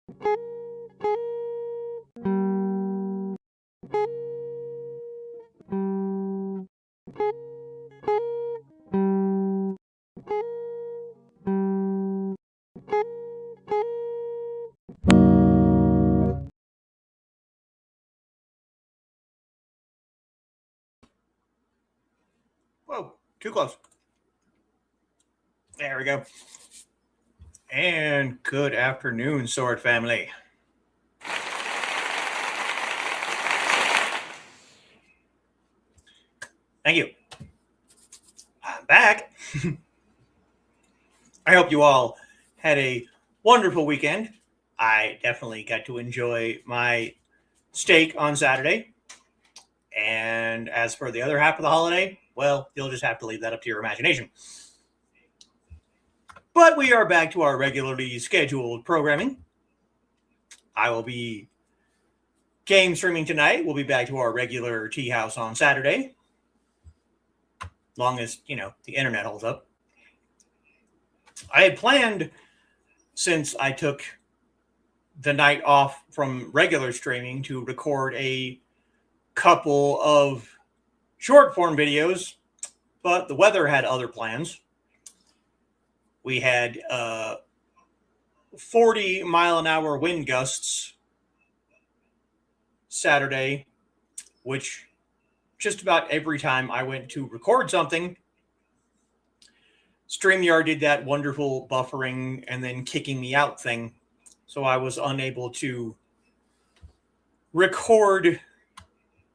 Whoa, too close. There we go. And good afternoon, Sword Family. Thank you. I'm back. I hope you all had a wonderful weekend. I definitely got to enjoy my steak on Saturday. And as for the other half of the holiday, well, you'll just have to leave that up to your imagination. But we are back to our regularly scheduled programming. I will be game streaming tonight. We'll be back to our regular tea house on Saturday. Long as, the internet holds up. I had planned, since I took the night off from regular streaming, to record a couple of short form videos, but the weather had other plans. We had 40-mile-an-hour wind gusts Saturday, which just about every time I went to record something, StreamYard did that wonderful buffering and then kicking me out thing. So I was unable to record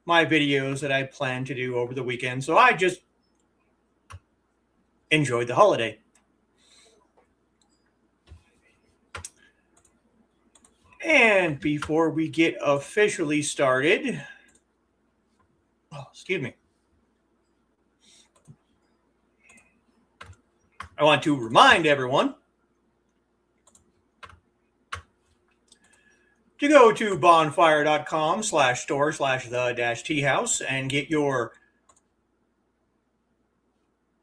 my videos that I planned to do over the weekend. So I just enjoyed the holiday. And before we get officially started, excuse me, I want to remind everyone to go to bonfire.com/store/the-teahouse and get your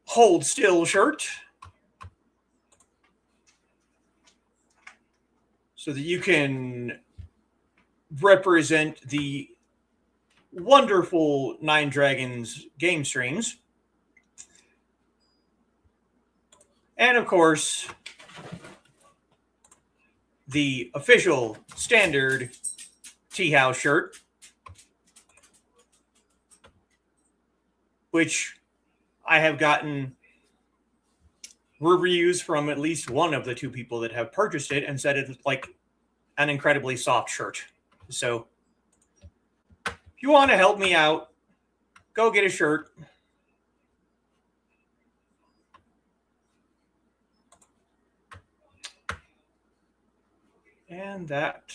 Hold Still shirt so that you can represent the wonderful 9Dragons game streams. And of course, the official standard Tea House shirt, which I have gotten reviews from at least one of the two people that have purchased it and said it's like an incredibly soft shirt. So if you want to help me out, go get a shirt. And that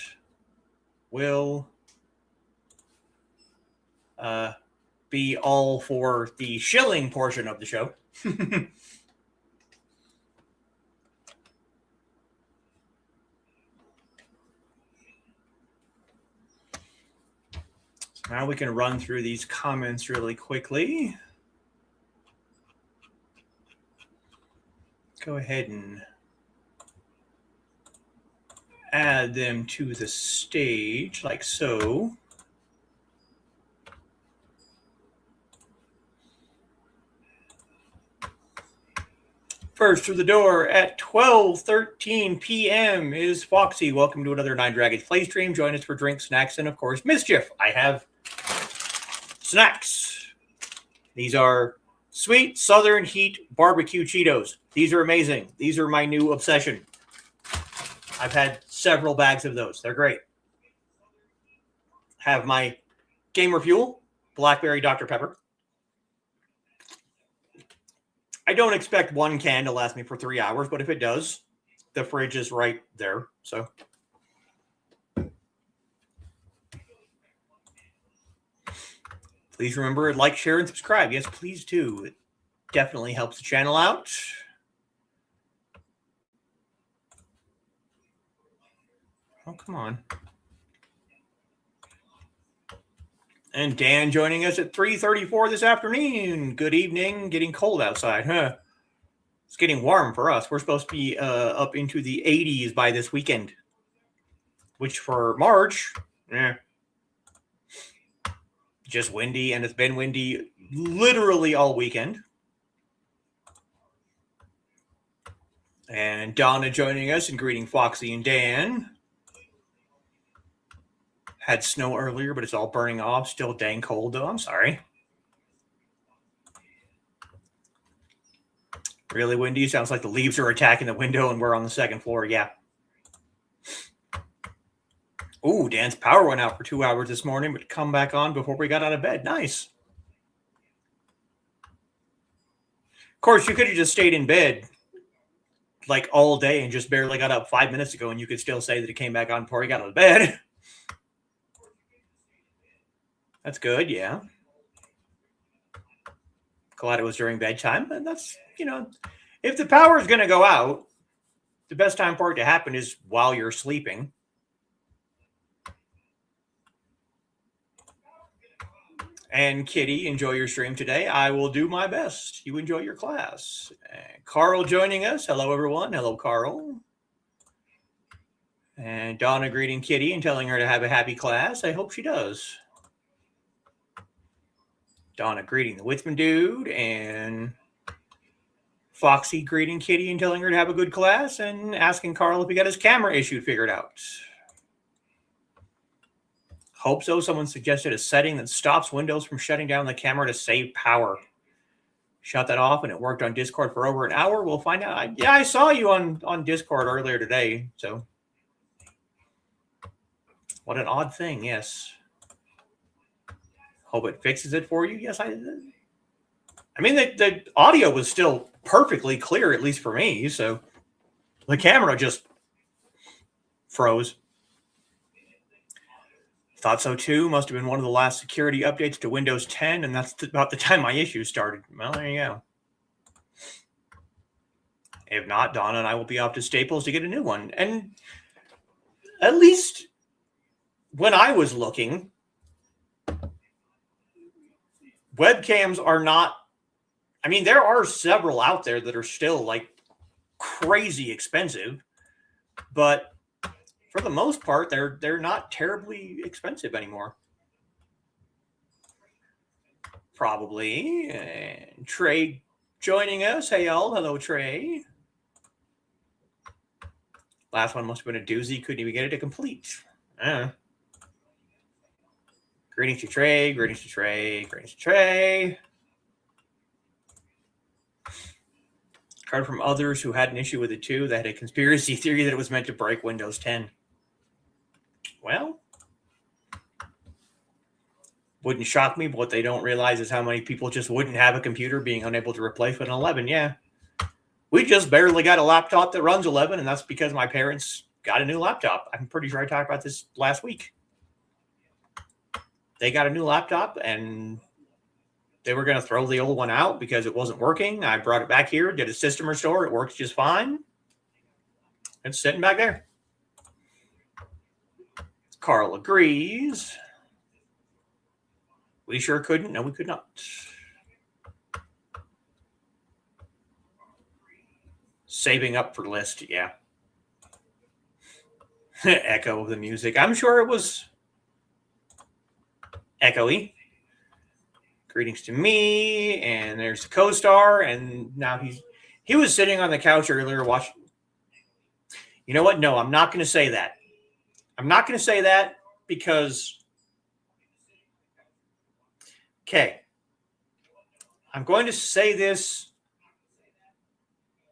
will be all for the shilling portion of the show. Now we can run through these comments really quickly. Go ahead and add them to the stage like so. First through the door at 12:13 p.m. is Foxy. Welcome to another 9Dragons Playstream. Join us for drinks, snacks, and of course, mischief. I have snacks. These are sweet Southern Heat barbecue Cheetos. These are amazing. These are my new obsession. I've had several bags of those. They're great. Have my Gamer Fuel, Blackberry Dr. Pepper. I don't expect one can to last me for 3 hours, but if it does, the fridge is right there. So please remember, like, share, and subscribe. Yes, please do. It definitely helps the channel out. Oh, come on. And Dan joining us at 3:34 this afternoon. Good evening. Getting cold outside, huh? It's getting warm for us. We're supposed to be up into the 80s by this weekend. which for March, just windy, and it's been windy literally all weekend. And Donna joining us and greeting Foxy and Dan. Had snow earlier, but it's all burning off. Still dang cold, though. I'm sorry. Really windy. Sounds like the leaves are attacking the window and we're on the second floor. Yeah. Ooh, Dan's power went out for 2 hours this morning, but come back on before we got out of bed. Nice. Of course, you could have just stayed in bed like all day and just barely got up 5 minutes ago, and you could still say that it came back on before he got out of bed. That's good, yeah. Glad it was during bedtime. And that's, if the power is going to go out, the best time for it to happen is while you're sleeping. And Kitty, enjoy your stream today. I will do my best. You enjoy your class. Carl joining us. Hello, everyone. Hello, Carl. And Donna greeting Kitty and telling her to have a happy class. I hope she does. Donna greeting the Witzman dude, and Foxy greeting Kitty and telling her to have a good class, and asking Carl if he got his camera issue figured out. Hope so. Someone suggested a setting that stops Windows from shutting down the camera to save power. Shut that off, and it worked on Discord for over an hour. We'll find out. I saw you on Discord earlier today, so what an odd thing. Yes. Hope it fixes it for you. Yes, I mean, the audio was still perfectly clear, at least for me, so the camera just froze. Thought so too. Must have been one of the last security updates to Windows 10, and that's about the time my issues started. Well, there you go. If not, Donna and I will be off to Staples to get a new one. And at least when I was looking, webcams are not, I mean, there are several out there that are still like crazy expensive, but for the most part, they're not terribly expensive anymore. Probably. And Trey joining us. Hey, y'all. Hello, Trey. Last one must have been a doozy. Couldn't even get it to complete. Greetings to Trey. Greetings to Trey. Greetings to Trey. Heard from others who had an issue with it too. That had a conspiracy theory that it was meant to break Windows 10. Well, wouldn't shock me, but what they don't realize is how many people just wouldn't have a computer being unable to replace an 11. Yeah. We just barely got a laptop that runs 11, and that's because my parents got a new laptop. I'm pretty sure I talked about this last week. They got a new laptop, and they were going to throw the old one out because it wasn't working. I brought it back here, did a system restore. It works just fine. It's sitting back there. Carl agrees. We sure couldn't. No, we could not. Saving up for list, yeah. Echo of the music. I'm sure it was echoey. Greetings to me, and there's the co-star, and now he was sitting on the couch earlier watching. You know what? No, I'm not going to say that. I'm not going to say that because, okay, I'm going to say this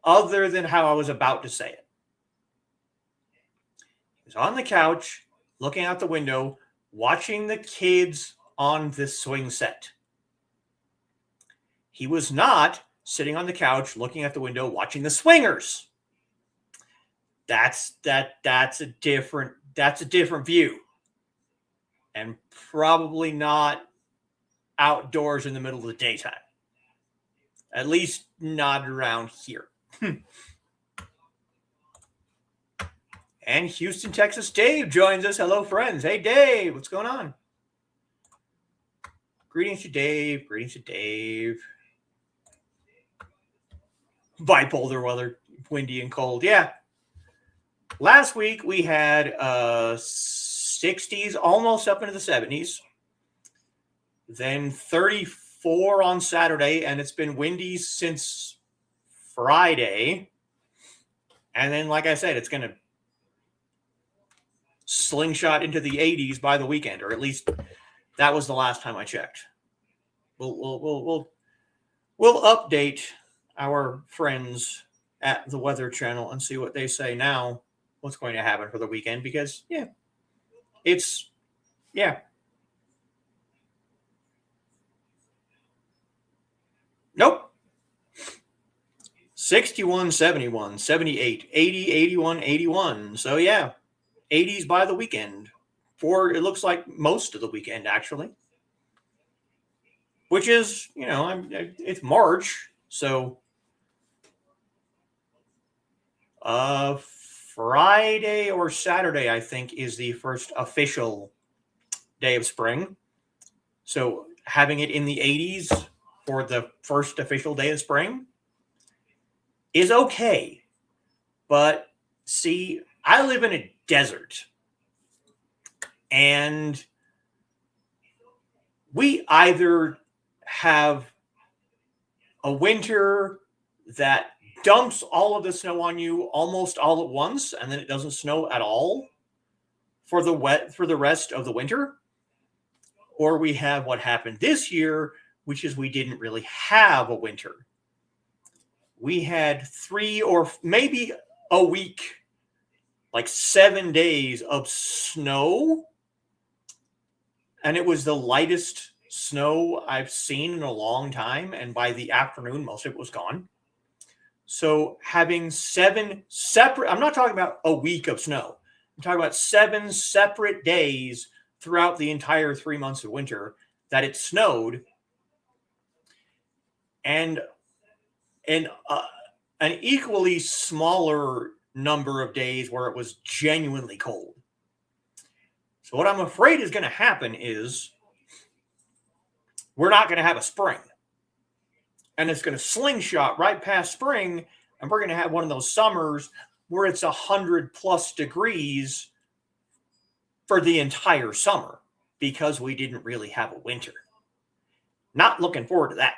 other than how I was about to say it. He was on the couch, looking out the window, watching the kids on this swing set. He was not sitting on the couch, looking at the window, watching the swingers. That's a different view, and probably not outdoors in the middle of the daytime. At least not around here. And Houston, Texas, Dave joins us. Hello, friends. Hey, Dave, what's going on? Greetings to Dave. Greetings to Dave. Bipolar weather, windy and cold. Yeah. Last week we had 60s, almost up into the 70s. Then 34 on Saturday, and it's been windy since Friday. And then, like I said, it's going to slingshot into the 80s by the weekend, or at least that was the last time I checked. We'll update our friends at the Weather Channel and see what they say now. What's going to happen for the weekend? Because nope. 61, 71, 78, 80, 81, 81. So, 80s by the weekend. For it looks like most of the weekend, actually. Which is, it's March. So, Friday or Saturday, I think, is the first official day of spring. So, having it in the 80s for the first official day of spring is okay. But see, I live in a desert, and we either have a winter that dumps all of the snow on you almost all at once, and then it doesn't snow at all for the rest of the winter, or we have what happened this year, which is we didn't really have a winter. We had 3 or maybe a week, like 7 days of snow. And it was the lightest snow I've seen in a long time. And by the afternoon, most of it was gone. So having 7 separate, I'm not talking about a week of snow. I'm talking about 7 separate days throughout the entire 3 months of winter that it snowed. And an equally smaller number of days where it was genuinely cold. So what I'm afraid is going to happen is we're not going to have a spring. And it's going to slingshot right past spring, and we're going to have one of those summers where it's 100+ degrees for the entire summer because we didn't really have a winter. Not looking forward to that.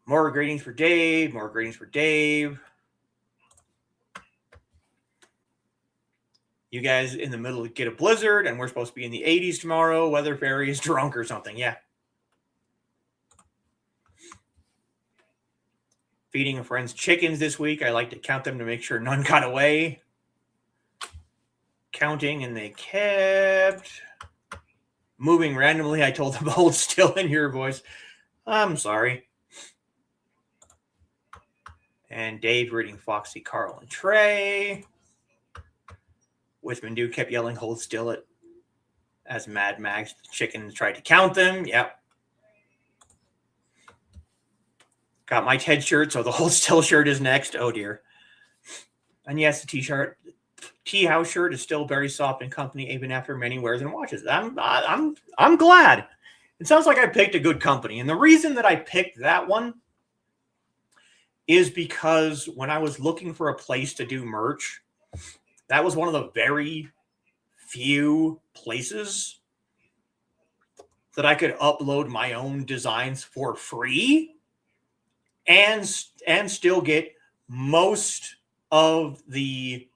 More greetings for Dave. More greetings for Dave. You guys in the middle get a blizzard, and we're supposed to be in the 80s tomorrow. Weather fairy is drunk or something. Yeah. Feeding a friend's chickens this week. I like to count them to make sure none got away. Counting, and they kept moving randomly. I told them to hold still in your voice. I'm sorry. And Dave reading Foxy, Carl, and Trey. Wisman Dude kept yelling, hold still as Mad Max, the chicken, tried to count them. Yep. Got my Ted shirt, so the hold still shirt is next. Oh, dear. And yes, the T-shirt, Tea House shirt is still very soft and comfy even after many wears and washes. I'm glad. It sounds like I picked a good company. And the reason that I picked that one is because when I was looking for a place to do merch, that was one of the very few places that I could upload my own designs for free and still get most of the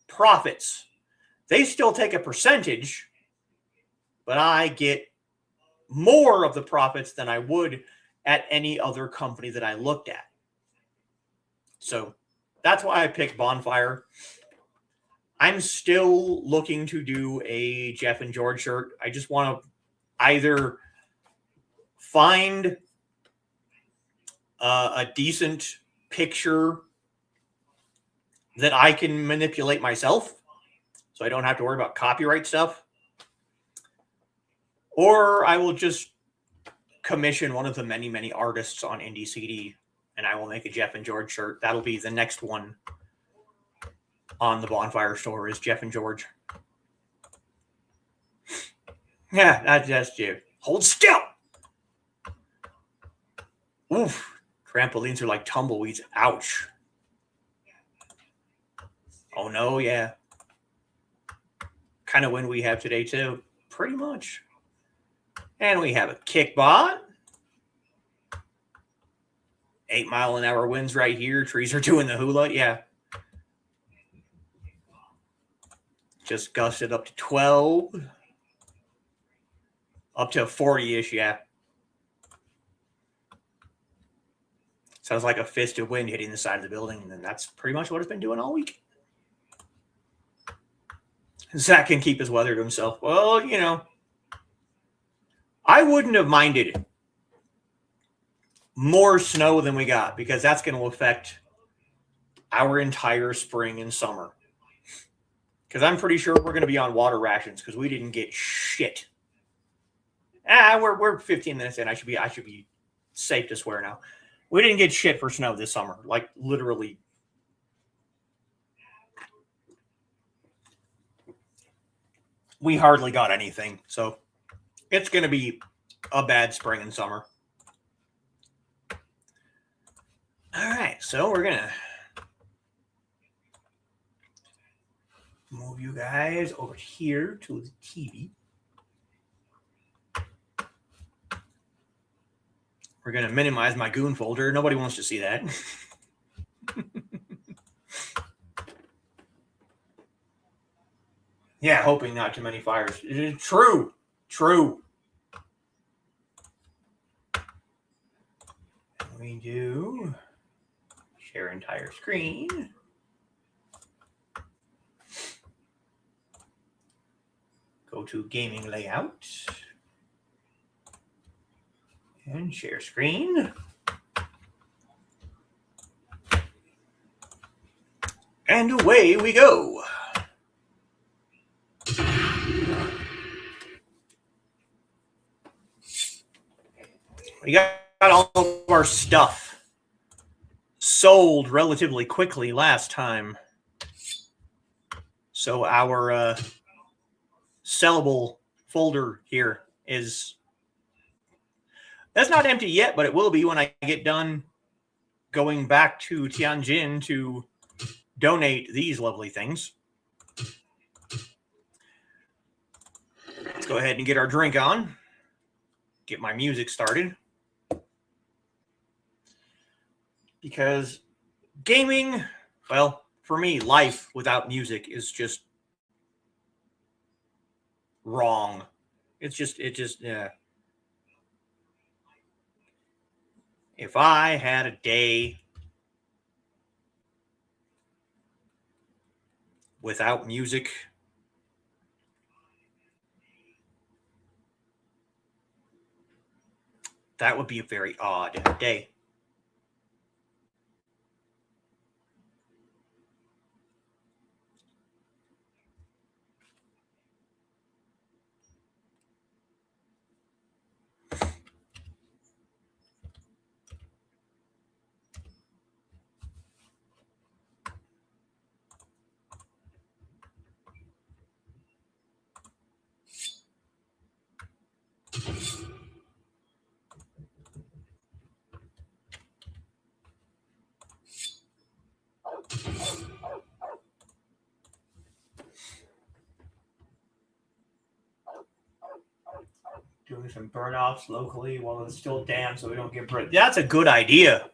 profits. They still take a percentage, but I get more of the profits than I would at any other company that I looked at. So that's why I picked Bonfire. I'm still looking to do a Jeff and George shirt. I just want to either find a decent picture that I can manipulate myself so I don't have to worry about copyright stuff, or I will just commission one of the many, many artists on Indie CD, and I will make a Jeff and George shirt. That'll be the next one on the Bonfire store is Jeff and George. Yeah, that's just you. Hold still. Oof. Trampolines are like tumbleweeds. Ouch. Oh, no, yeah. Kind of wind we have today, too. Pretty much. And we have a kickbot. 8-mile-an-hour winds right here. Trees are doing the hula. Yeah. Just gusted up to 12. Up to 40-ish, yeah. Sounds like a fist of wind hitting the side of the building, and that's pretty much what it's been doing all week. Zach can keep his weather to himself. Well, you know, I wouldn't have minded more snow than we got because that's going to affect our entire spring and summer. Because I'm pretty sure we're going to be on water rations because we didn't get shit. We're 15 minutes in. I should be safe to swear now. We didn't get shit for snow this summer. Like, literally. We hardly got anything. So, it's going to be a bad spring and summer. All right. So, we're going to move you guys over here to the TV. We're going to minimize my goon folder. Nobody wants to see that. Yeah, hoping not too many fires. True. We do share entire screen. Go to gaming layout. And share screen. And away we go. We got all of our stuff sold relatively quickly last time. So our sellable folder here is... That's not empty yet, but it will be when I get done going back to Tianjin to donate these lovely things. Let's go ahead and get our drink on. Get my music started. Because gaming, well, for me, life without music is just wrong. It just, yeah. If I had a day without music, that would be a very odd day. Doing some burn-offs locally while it's still damp so we don't get burnt. That's a good idea.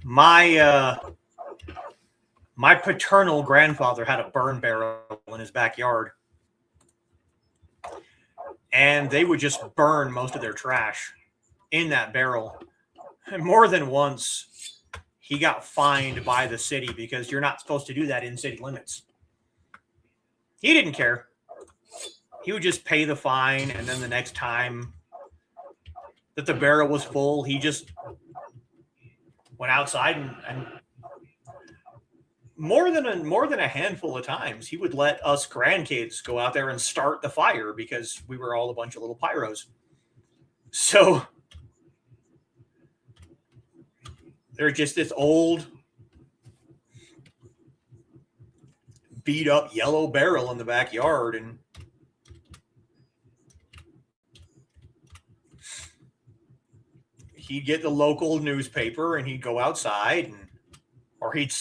My paternal grandfather had a burn barrel in his backyard. And they would just burn most of their trash in that barrel. And more than once, he got fined by the city because you're not supposed to do that in city limits. He didn't care. He would just pay the fine, and then the next time that the barrel was full, he just went outside and more than a handful of times, he would let us grandkids go out there and start the fire because we were all a bunch of little pyros. So there's just this old beat up yellow barrel in the backyard, and he'd get the local newspaper and he'd go outside, or he'd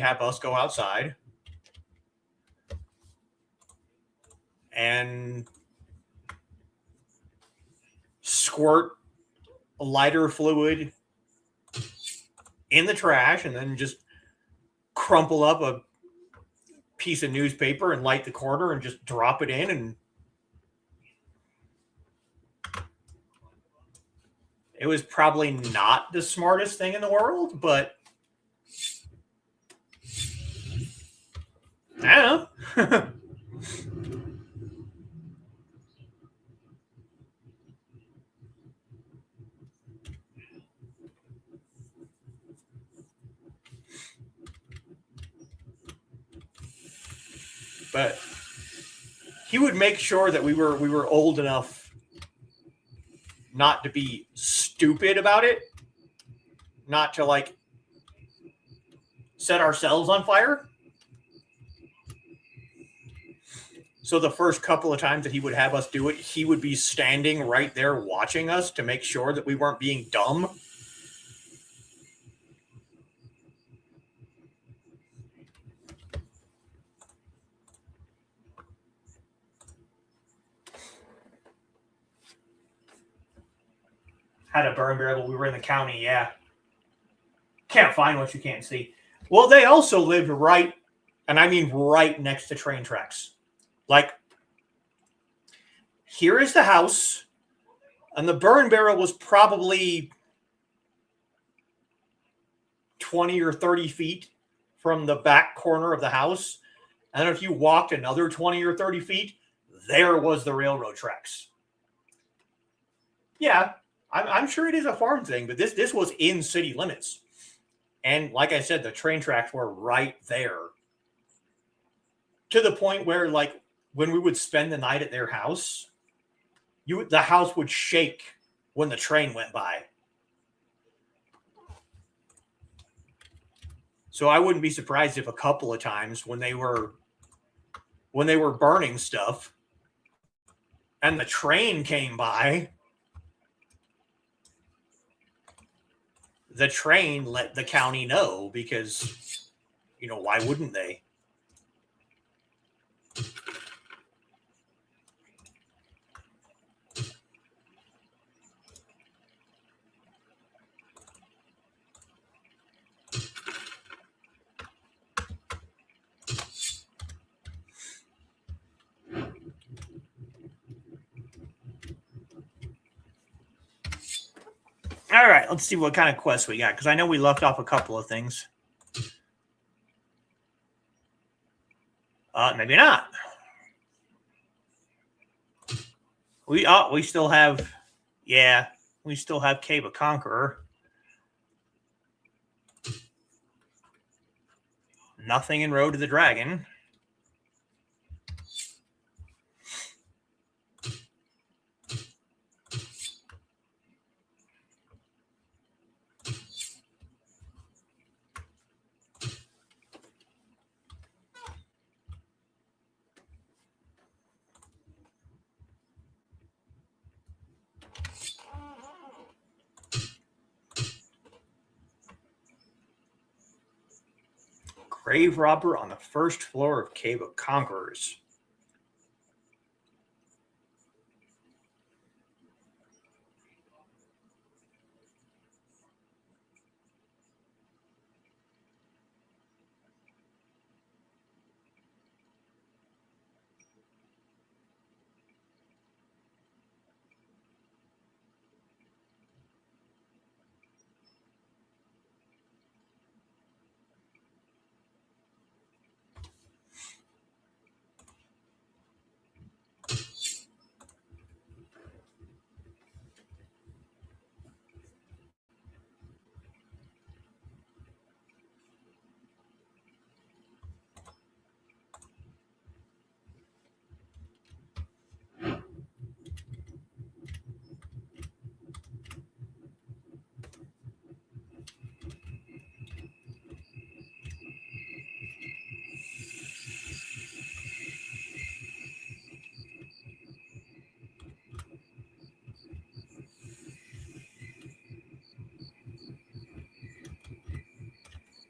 have us go outside and squirt lighter fluid in the trash and then just crumple up a piece of newspaper and light the corner and just drop it in. And it was probably not the smartest thing in the world, but I don't know. But he would make sure that we were old enough not to be stupid about it, not to like set ourselves on fire. So the first couple of times that he would have us do it, he would be standing right there watching us to make sure that we weren't being dumb. Had a burn barrel. We were in the county, yeah. Can't find what you can't see. Well, they also lived right, and I mean right next to train tracks. Like, here is the house, and the burn barrel was probably 20 or 30 feet from the back corner of the house. And if you walked another 20 or 30 feet, there was the railroad tracks. Yeah, I'm sure it is a farm thing, but this was in city limits. And like I said, the train tracks were right there. To the point where, like, when we would spend the night at their house, the house would shake when the train went by. So I wouldn't be surprised if a couple of times when they were burning stuff and the train came by, the train let the county know, because, why wouldn't they? All right, let's see what kind of quests we got, because I know we left off a couple of things. Maybe not. We still have, we still have Cave of Conqueror. Nothing in Road to the Dragon. Grave Robber on the first floor of Cave of Conquerors.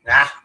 Ah.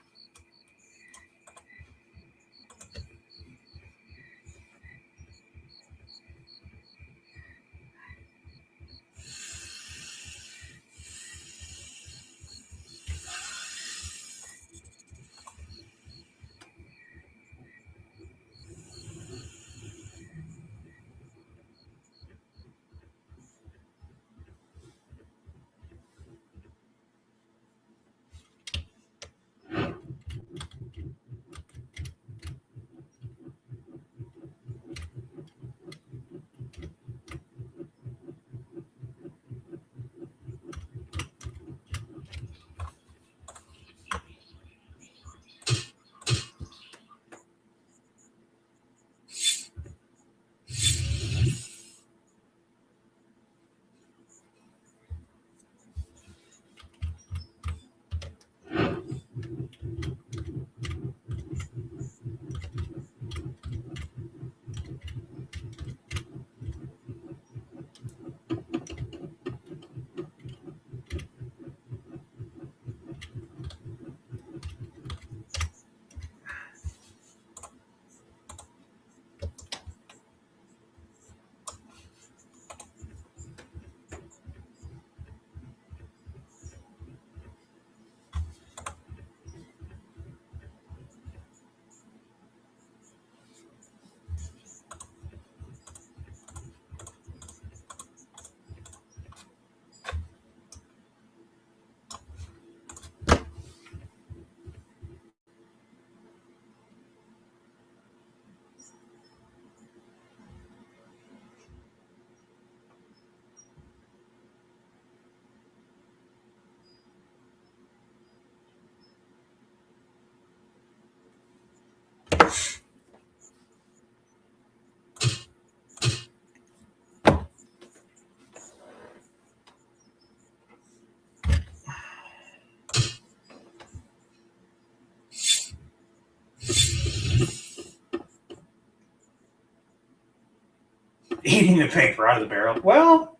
Eating the paper out of the barrel. Well,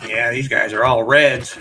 yeah, these guys are all reds.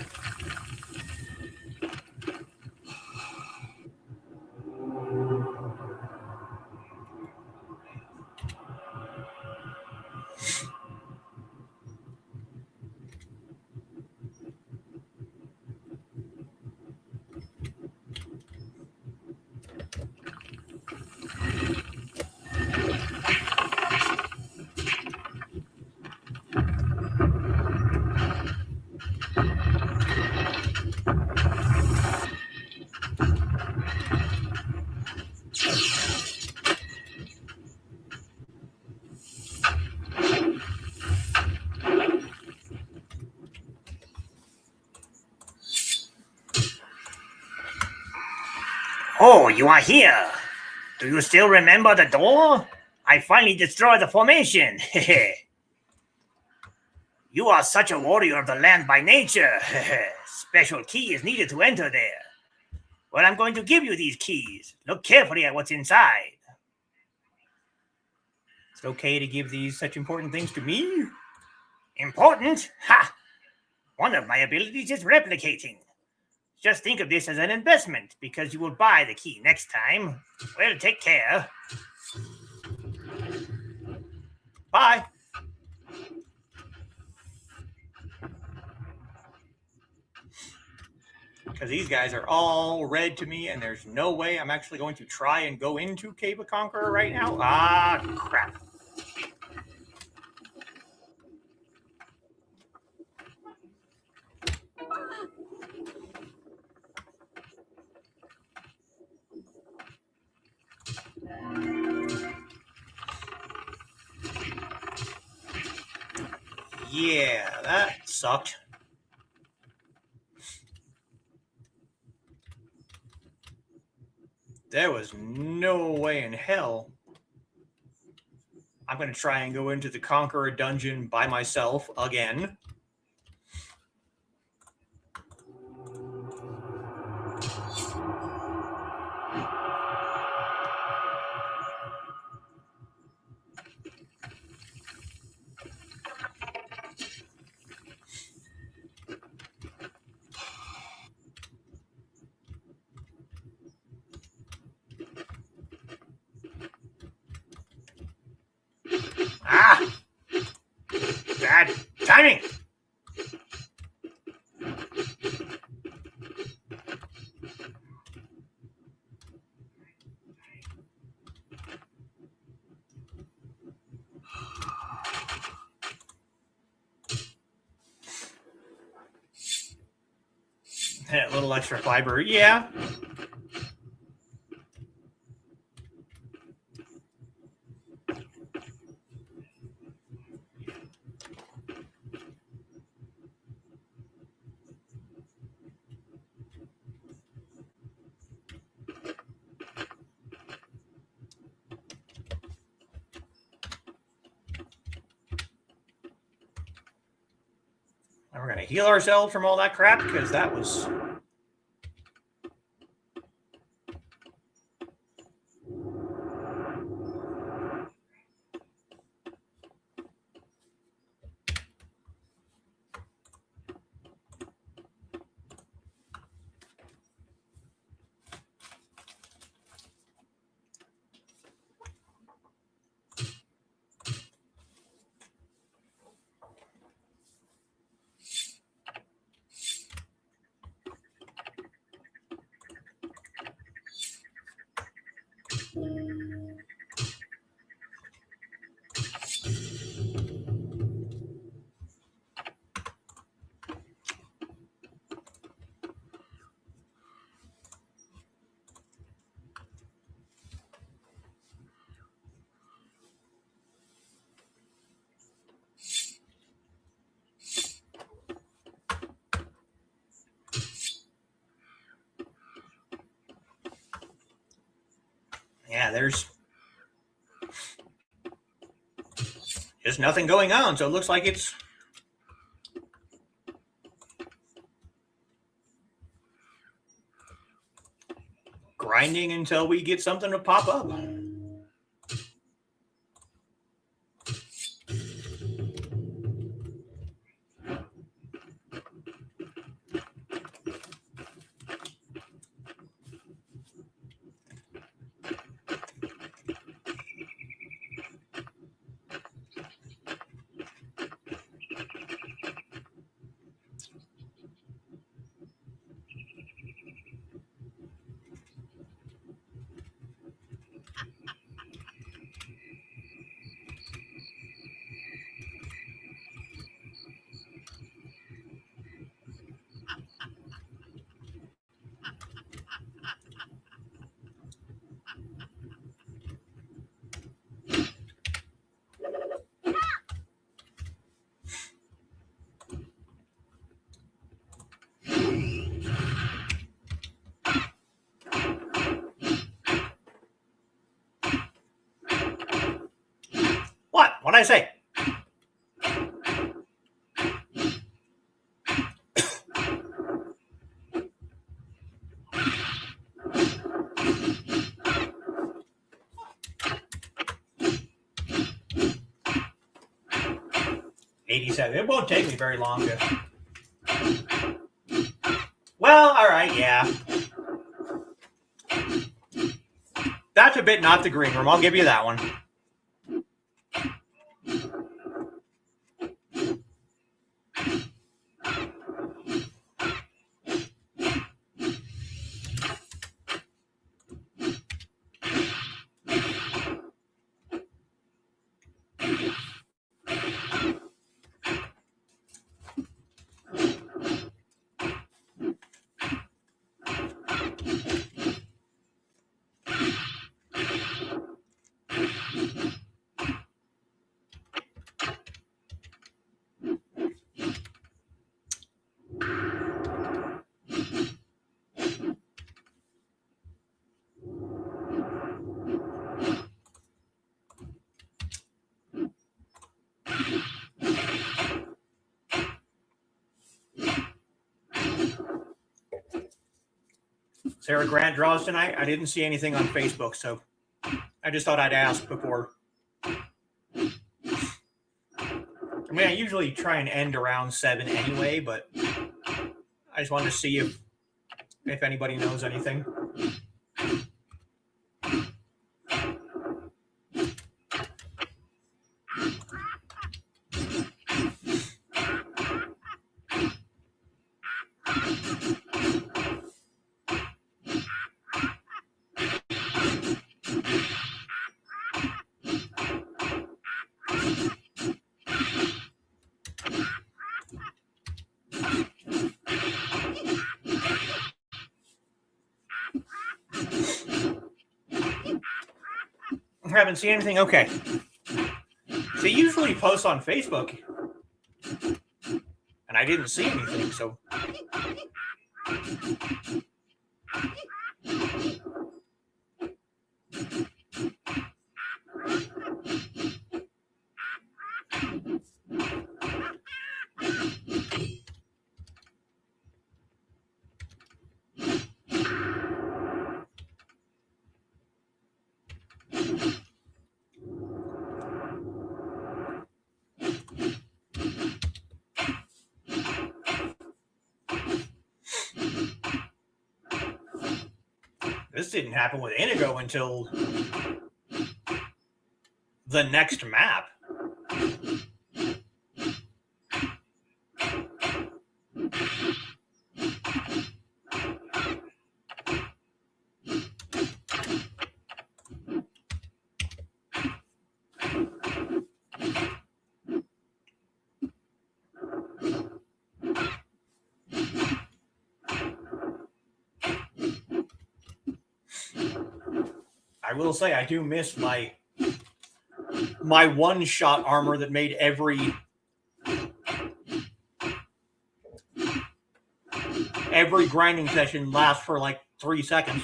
Oh, you are here. Do you still remember the door? I finally destroyed the formation. You are such a warrior of the land by nature. Special key is needed to enter there. Well, I'm going to give you these keys. Look carefully at what's inside. Is it okay to give these such important things to me? Important? Ha! One of my abilities is replicating. Just think of this as an investment because you will buy the key next time. Well, take care. Bye. Because these guys are all red to me, and there's no way I'm actually going to try and go into Cave of Conqueror right now. Ah, crap. Yeah, that sucked. There was no way in hell I'm going to try and go into the Conqueror dungeon by myself again. Ah! Bad timing! A little extra fiber, yeah. And we're going to heal ourselves from all that crap, because that was... Yeah, there's just nothing going on, so it looks like it's grinding until we get something to pop up. What? What'd I say? It won't take me very long to... Well, all right, yeah. That's a bit not the green room. I'll give you that one. Sarah Grant draws tonight? I didn't see anything on Facebook, so I just thought I'd ask before. I mean, I usually try and end around 7 anyway, but I just wanted to see if anybody knows anything. I haven't seen anything. Okay. They usually post on Facebook, and I didn't see anything, so. This didn't happen with Inigo until the next map. I will say I do miss my one-shot armor that made every grinding session last for like 3 seconds.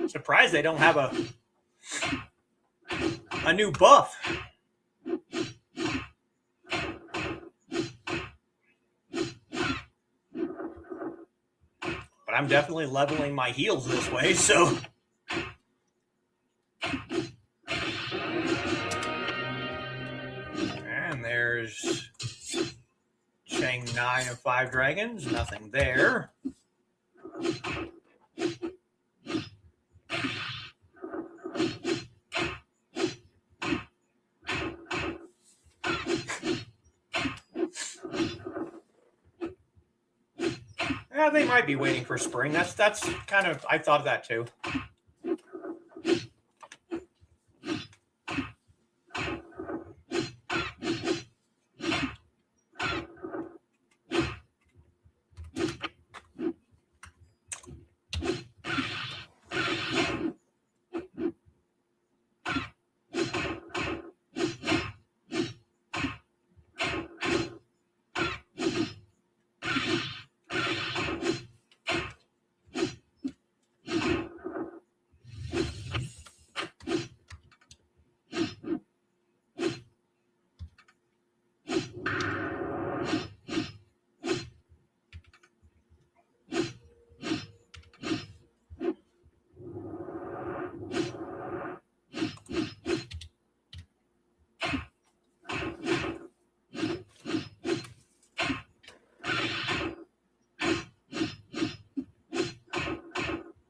Surprised they don't have a new buff. But I'm definitely leveling my heals this way, so. And there's Chang 9 of 5 dragons. Nothing there. Yeah, they might be waiting for spring. That's kind of, I thought of that too.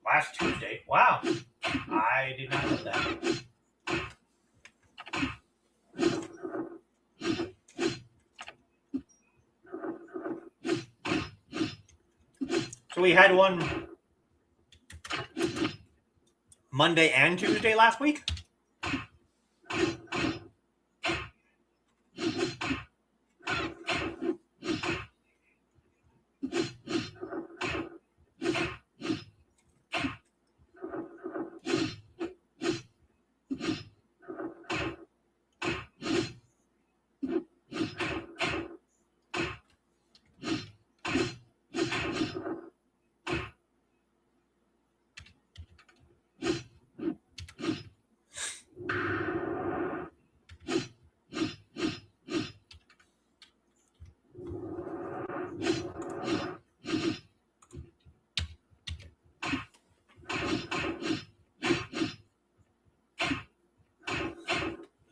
Last Tuesday. Wow. I did not know that. So we had one Monday and Tuesday last week.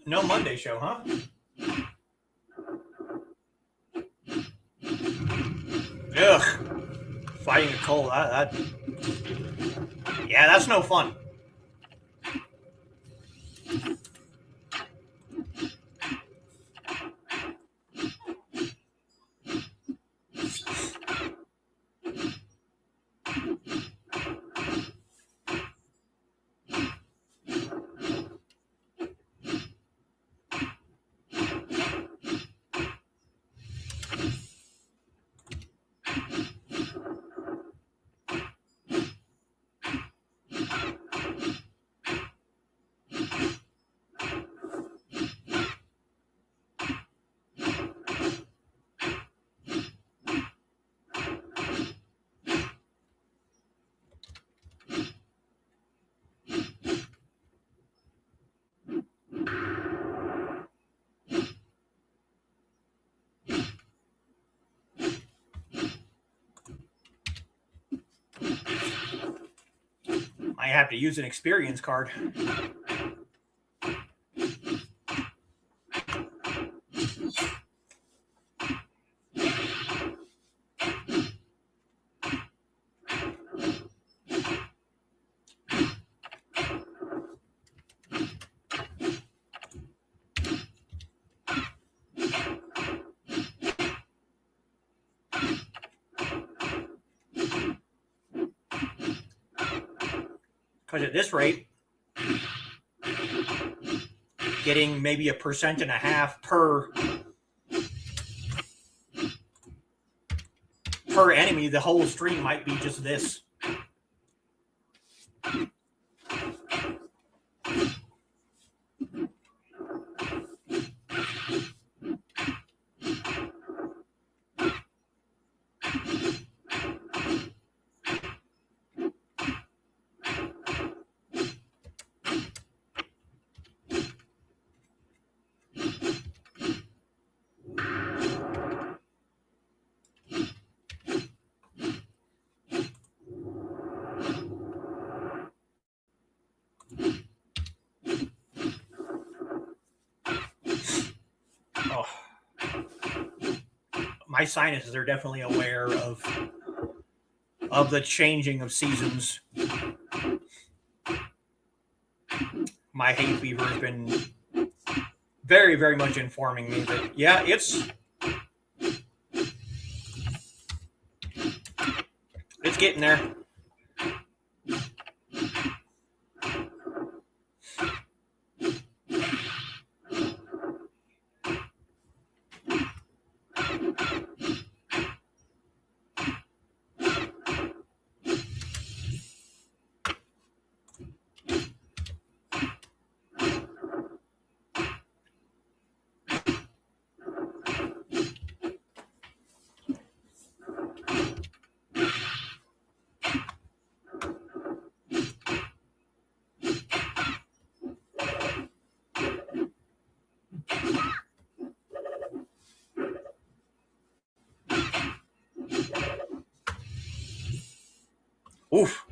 No Monday show, huh? Ugh. Fighting a cold. Yeah, that's no fun. I have to use an experience card. Because at this rate, getting maybe 1.5% per enemy, the whole stream might be just this. Oh. My sinuses are definitely aware of the changing of seasons. My hay fever has been very, very much informing me that, yeah, it's getting there. Oof.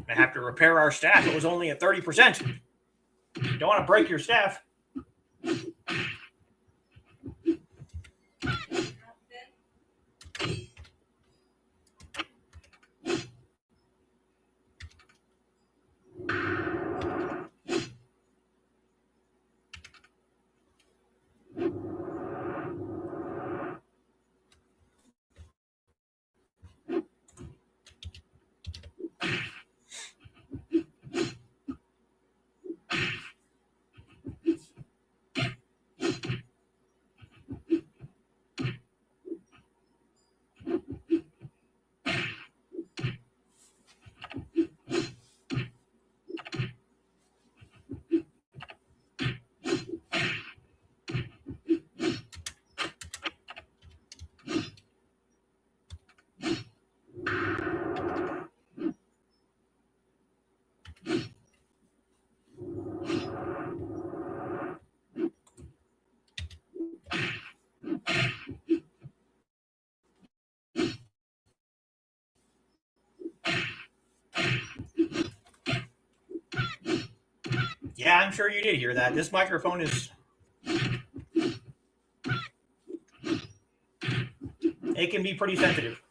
I have to repair our staff. It was only at 30%. You don't want to break your staff. Yeah, I'm sure you did hear that. This microphone is... It can be pretty sensitive.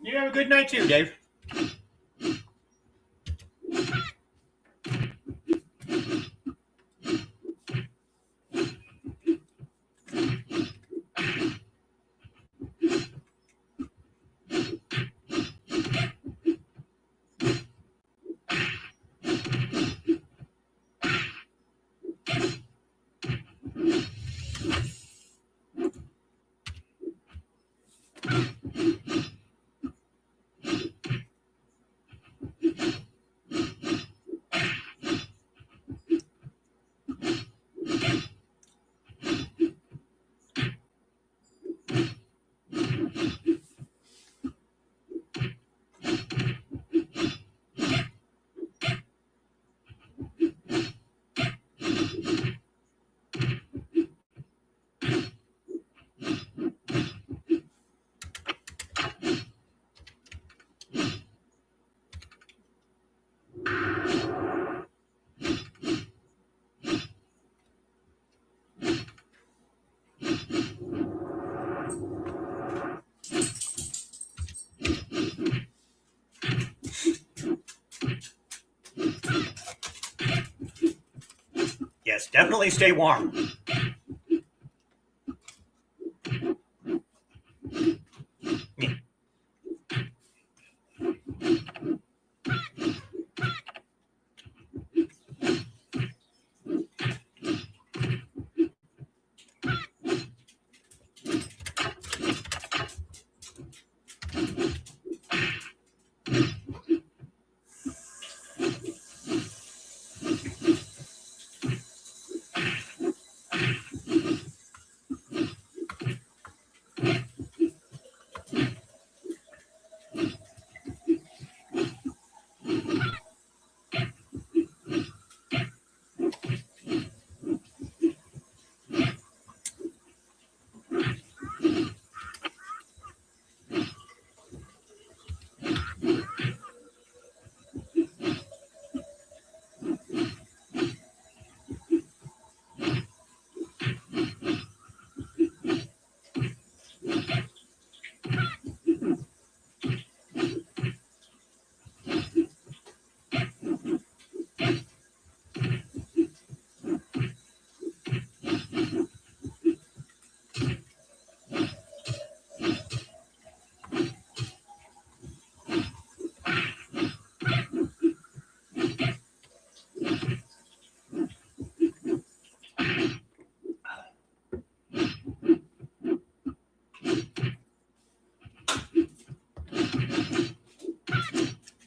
You have a good night too, Dave. Yes, definitely stay warm.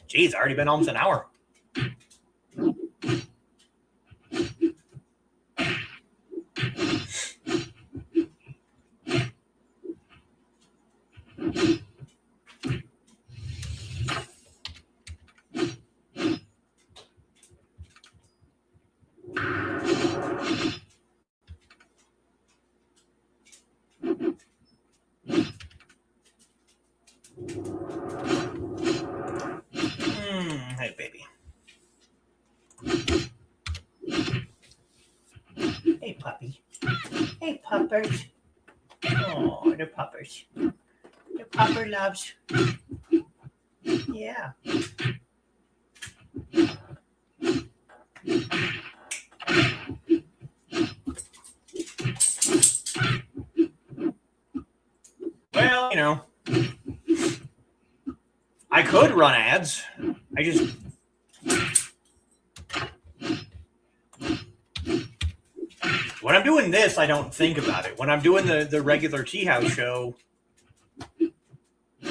Geez, already been almost an hour. Hey, baby. Hey, puppy. Hey, puppers. Oh, the puppers. The pupper loves. Yeah. Well, you know, I could run ads. I just... When I'm doing this, I don't think about it. When I'm doing the regular Tea House show,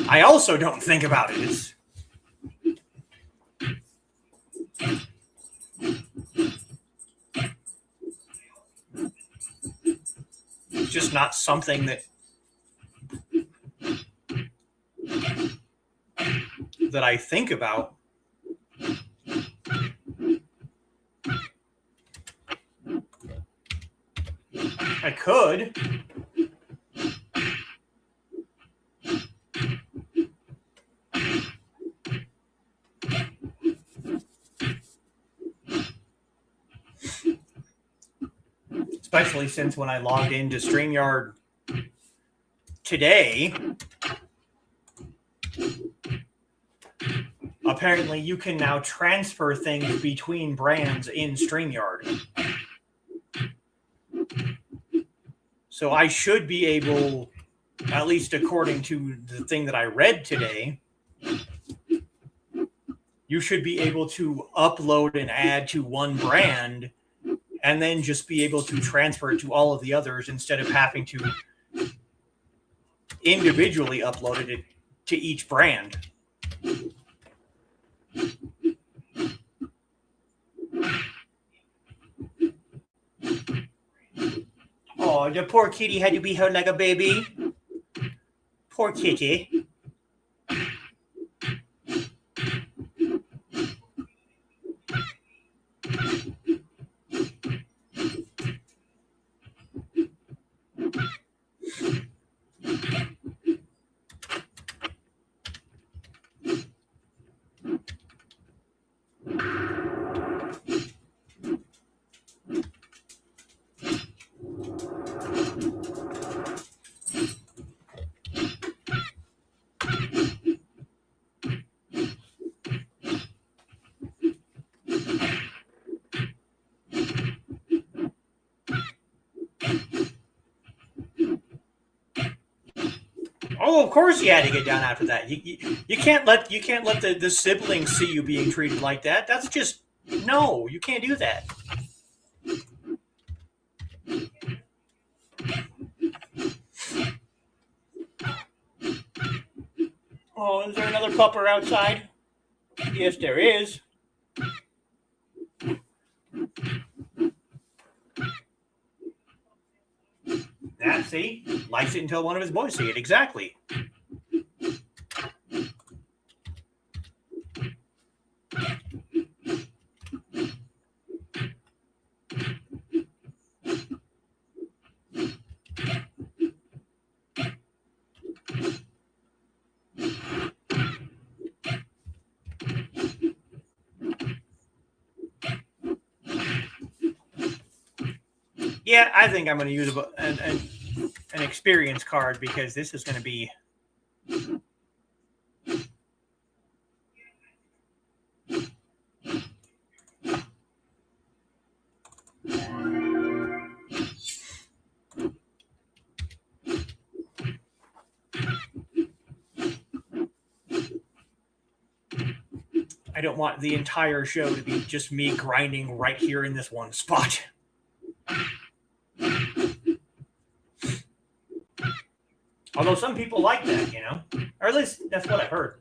I also don't think about it. It's just not something that I think about. I could. Especially since when I logged into StreamYard today, apparently you can now transfer things between brands in StreamYard. So I should be able, at least according to the thing that I read today, you should be able to upload an ad to one brand and then just be able to transfer it to all of the others instead of having to individually upload it to each brand. Oh, the poor kitty had to be held like a baby. Poor kitty. Oh, of course you had to get down after that. You can't let the siblings see you being treated like that. That's just no. You can't do that. Oh, is there another pupper outside? Yes, there is. See, likes it until one of his boys see it. Exactly. Yeah, I think I'm going to use an experience card because this is going to be... I don't want the entire show to be just me grinding right here in this one spot. Although some people like that, you know? Or at least that's what I've heard.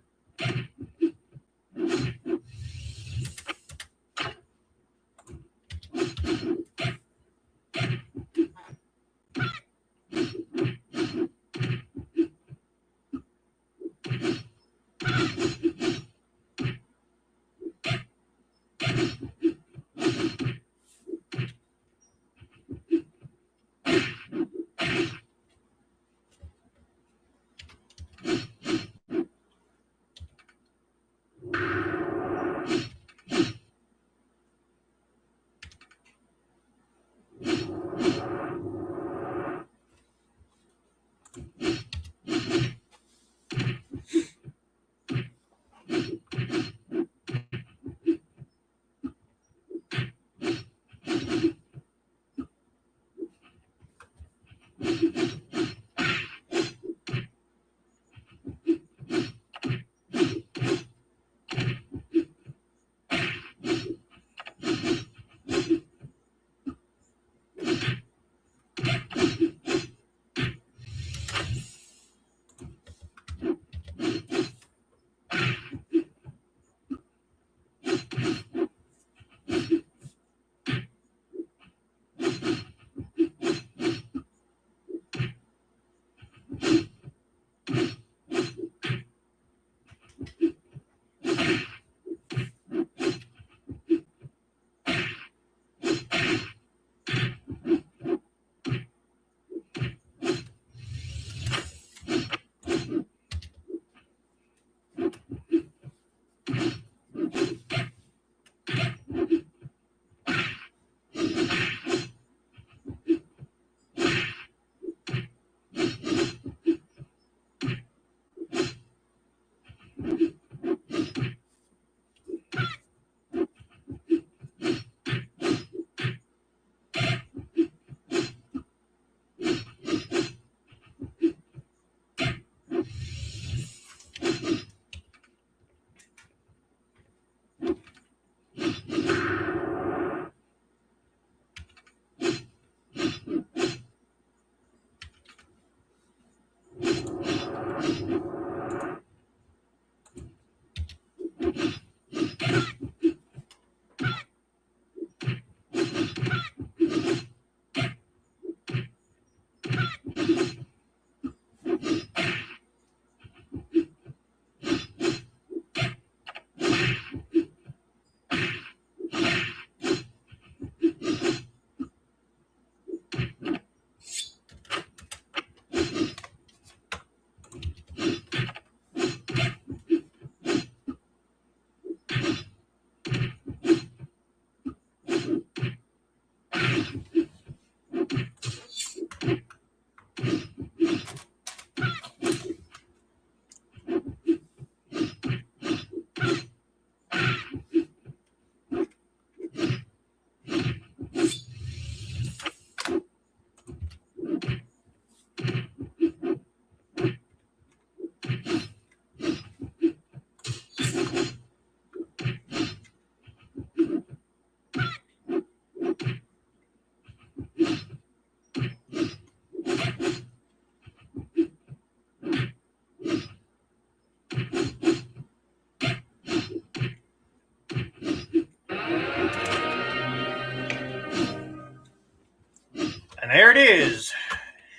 There it is.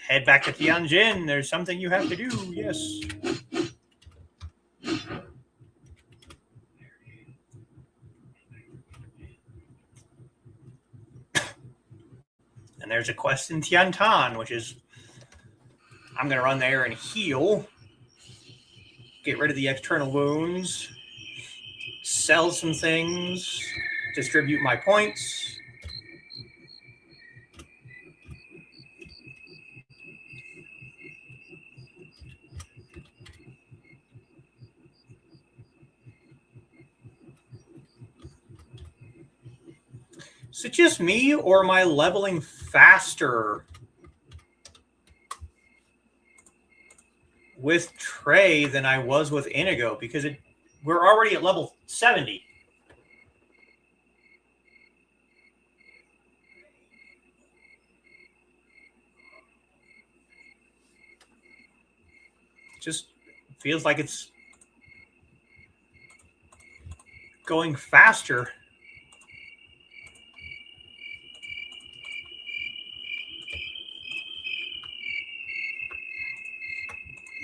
Head back to Tianjin. There's something you have to do. Yes. And there's a quest in Tiantan, which is I'm going to run there and heal. Get rid of the external wounds. Sell some things. Distribute my points. Is it just me, or am I leveling faster with Trey than I was with Inigo? Because we're already at level 70. Just feels like it's going faster.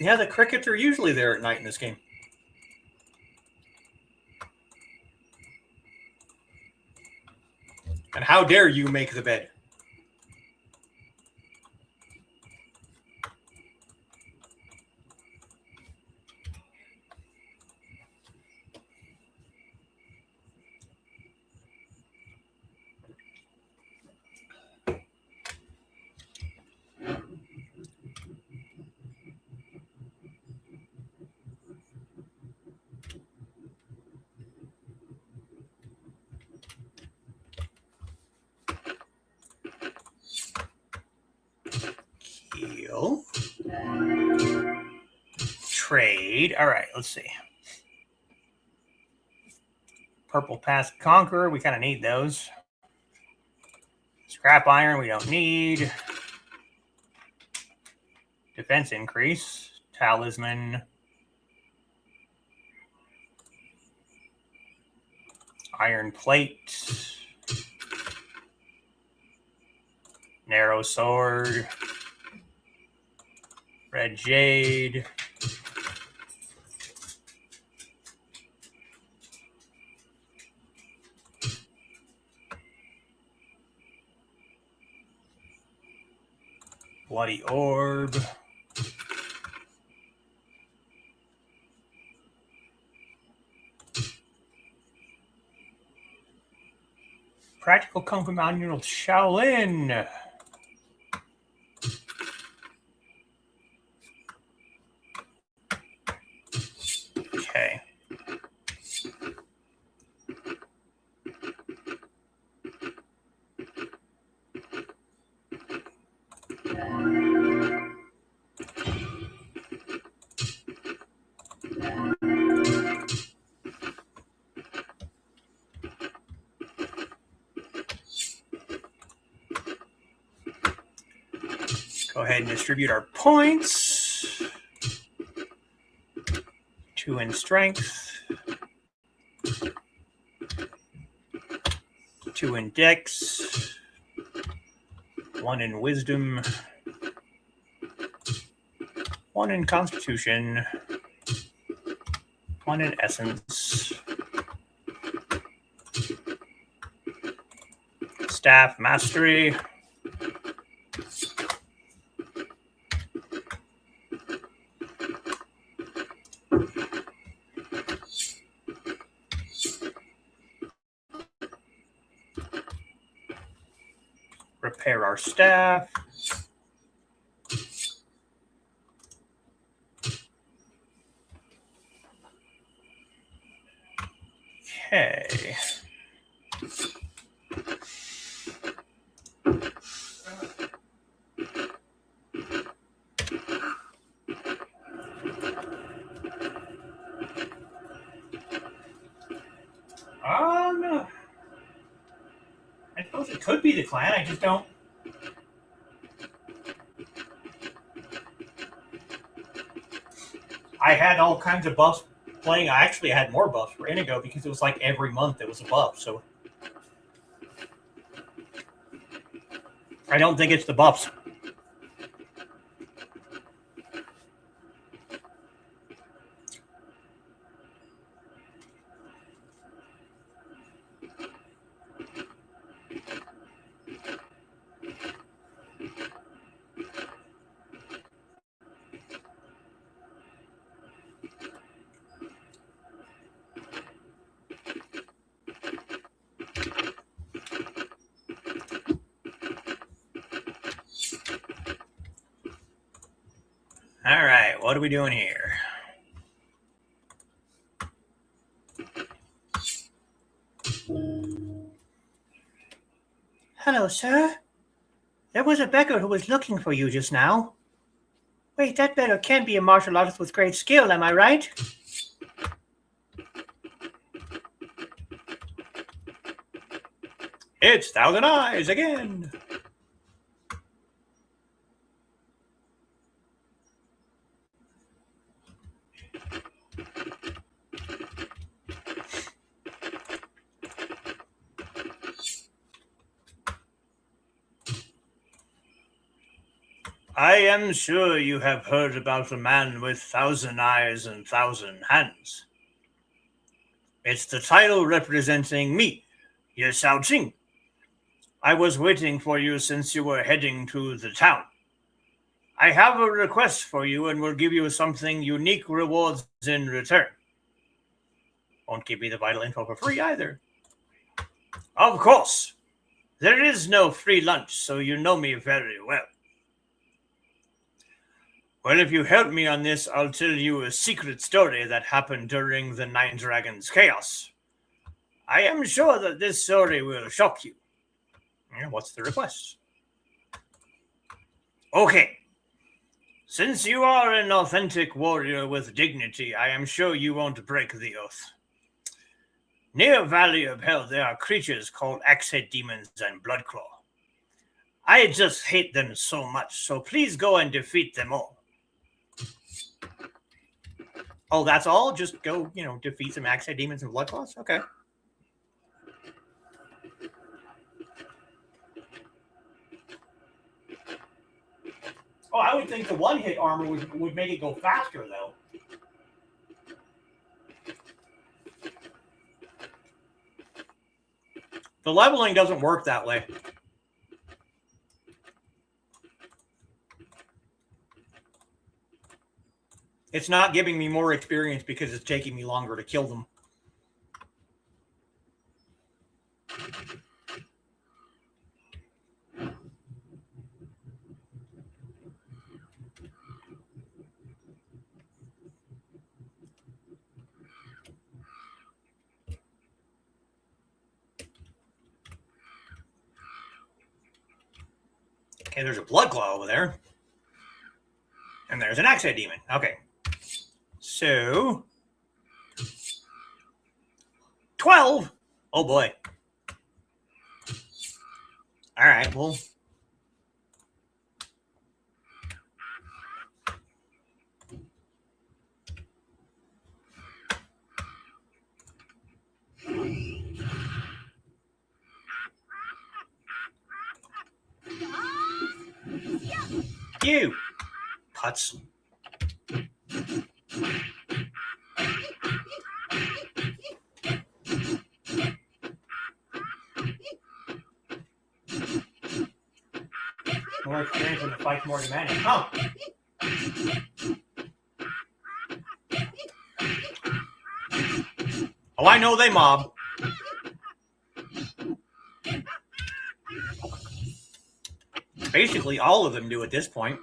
Yeah, the crickets are usually there at night in this game. And how dare you make the bed? Heal. Trade. All right, let's see. Purple Pass Conqueror. We kind of need those. Scrap Iron we don't need. Defense increase. Talisman. Iron Plate. Narrow Sword. Red Jade. Bloody Orb. Practical Kung Fu Manual Shaolin. Okay. Go ahead and distribute our points. 2 in strength. 2 in dex. 1 in wisdom. 1 in constitution. 1 in essence. Staff mastery. Repair our staff. Okay. I suppose it could be the clan. I just don't. I had all kinds of buffs playing. I actually had more buffs for Inigo because it was like every month it was a buff. So I don't think it's the buffs. All right, what are we doing here? Hello, sir. There was a beggar who was looking for you just now. Wait, that beggar can't be a martial artist with great skill, am I right? It's Thousand Eyes again. I am sure you have heard about a man with 1,000 eyes and 1,000 hands. It's the title representing me, Ye Xiaoqing. I was waiting for you since you were heading to the town. I have a request for you and will give you something unique rewards in return. Won't give me the vital info for free either. Of course. There is no free lunch, so you know me very well. Well, if you help me on this, I'll tell you a secret story that happened during the 9Dragons chaos. I am sure that this story will shock you. What's the request? Okay. Since you are an authentic warrior with dignity, I am sure you won't break the oath. Near Valley of Hell, there are creatures called Axe-Head Demons and Bloodclaw. I just hate them so much, so please go and defeat them all. Oh, that's all? Just go, defeat some Axe-Head Demons and Bloodclaws? Okay. Oh, I would think the one-hit armor would make it go faster, though. The leveling doesn't work that way. It's not giving me more experience because it's taking me longer to kill them. Okay, there's a Bloodclaw over there. And there's an Axe-Head Demon. Okay. So 12. Oh boy. All right, well. You putz. More experience when the fight's more demanding. Oh. Oh, I know they mob. Basically, all of them do at this point.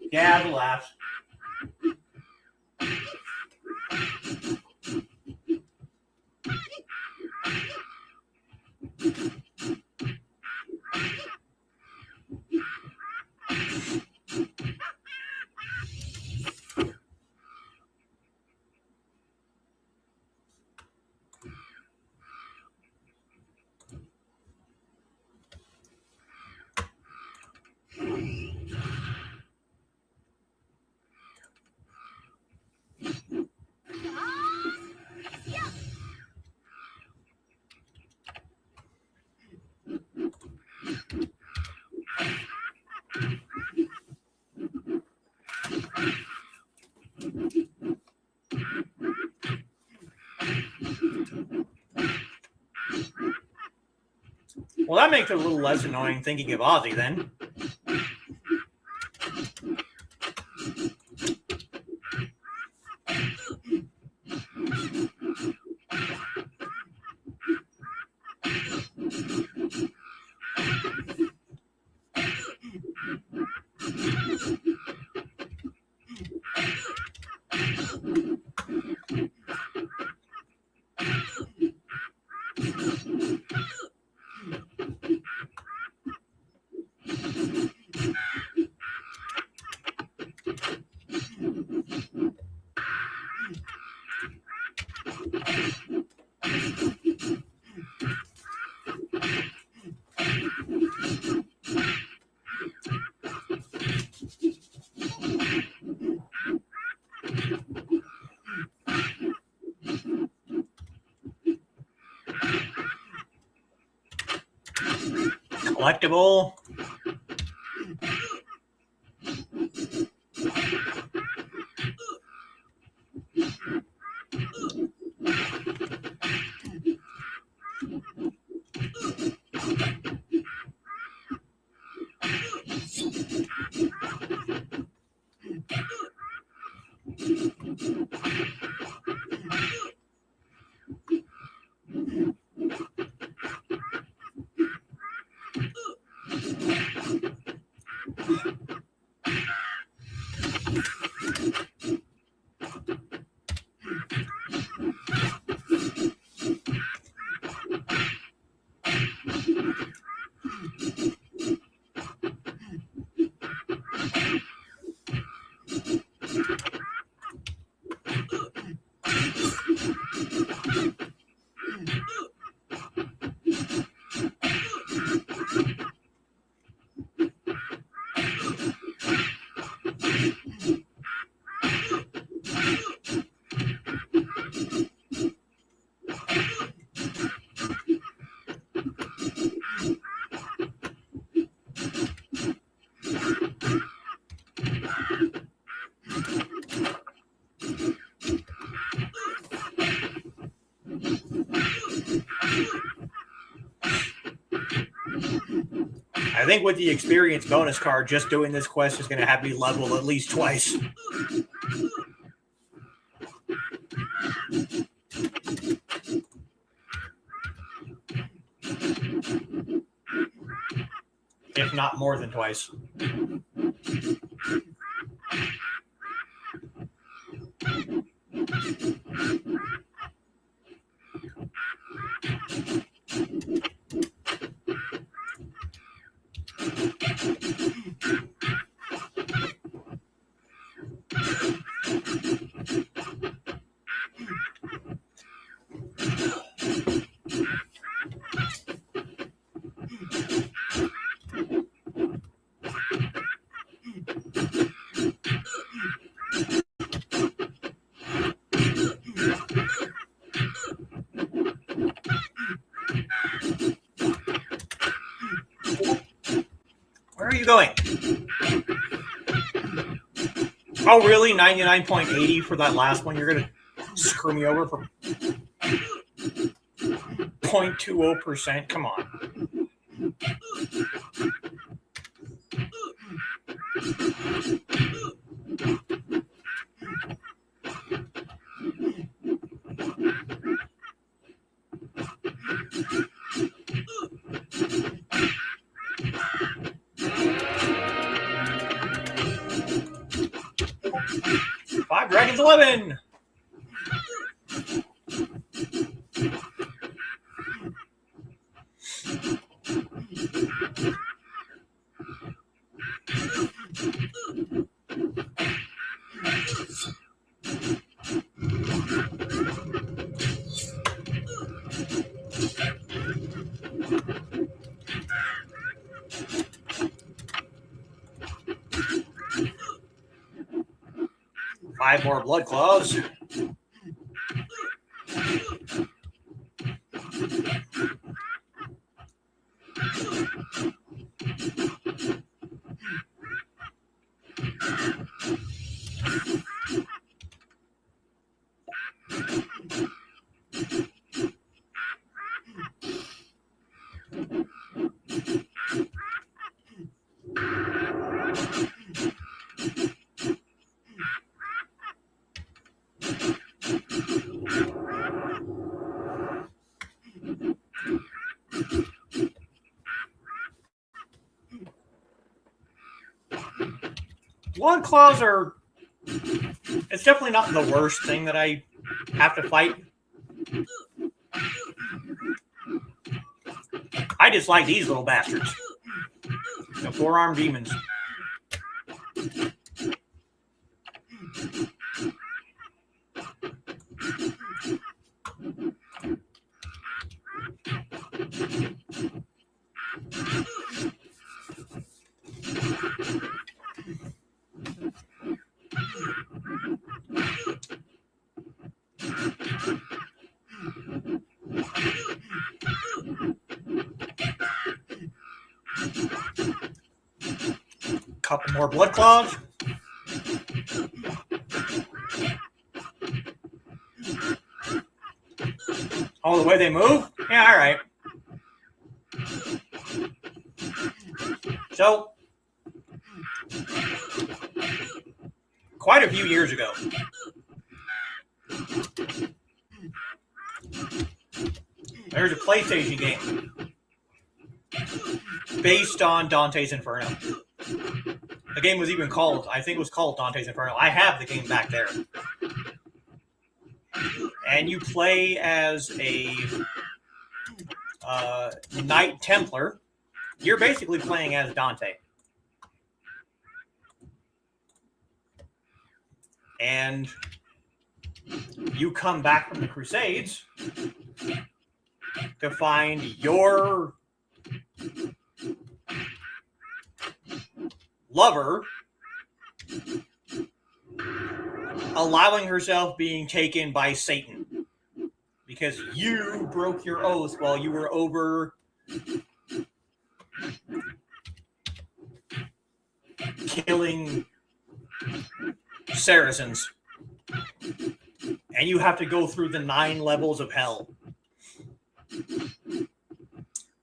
Yeah, the laughs. Well, that makes it a little less annoying thinking of Ozzy then. Collectible. I think with the experience bonus card, just doing this quest is going to have me level at least twice. If not more than twice. Where are you going? Oh, really? 99.80 for that last one? You're going to screw me over for 0.20%? Come on. Five Dragons 11. Five more blood claws. Blood claws are... It's definitely not the worst thing that I have to fight. I just like these little bastards. The four-armed demons. Couple more blood claws. Oh, the way they move? Yeah, all right. So, quite a few years ago, there's a PlayStation game based on Dante's Inferno. The game was even called, I think it was called Dante's Inferno. I have the game back there. And you play as a Knight Templar. You're basically playing as Dante. And you come back from the Crusades to find your lover allowing herself being taken by Satan because you broke your oath while you were over killing Saracens. And you have to go through the 9 levels of hell.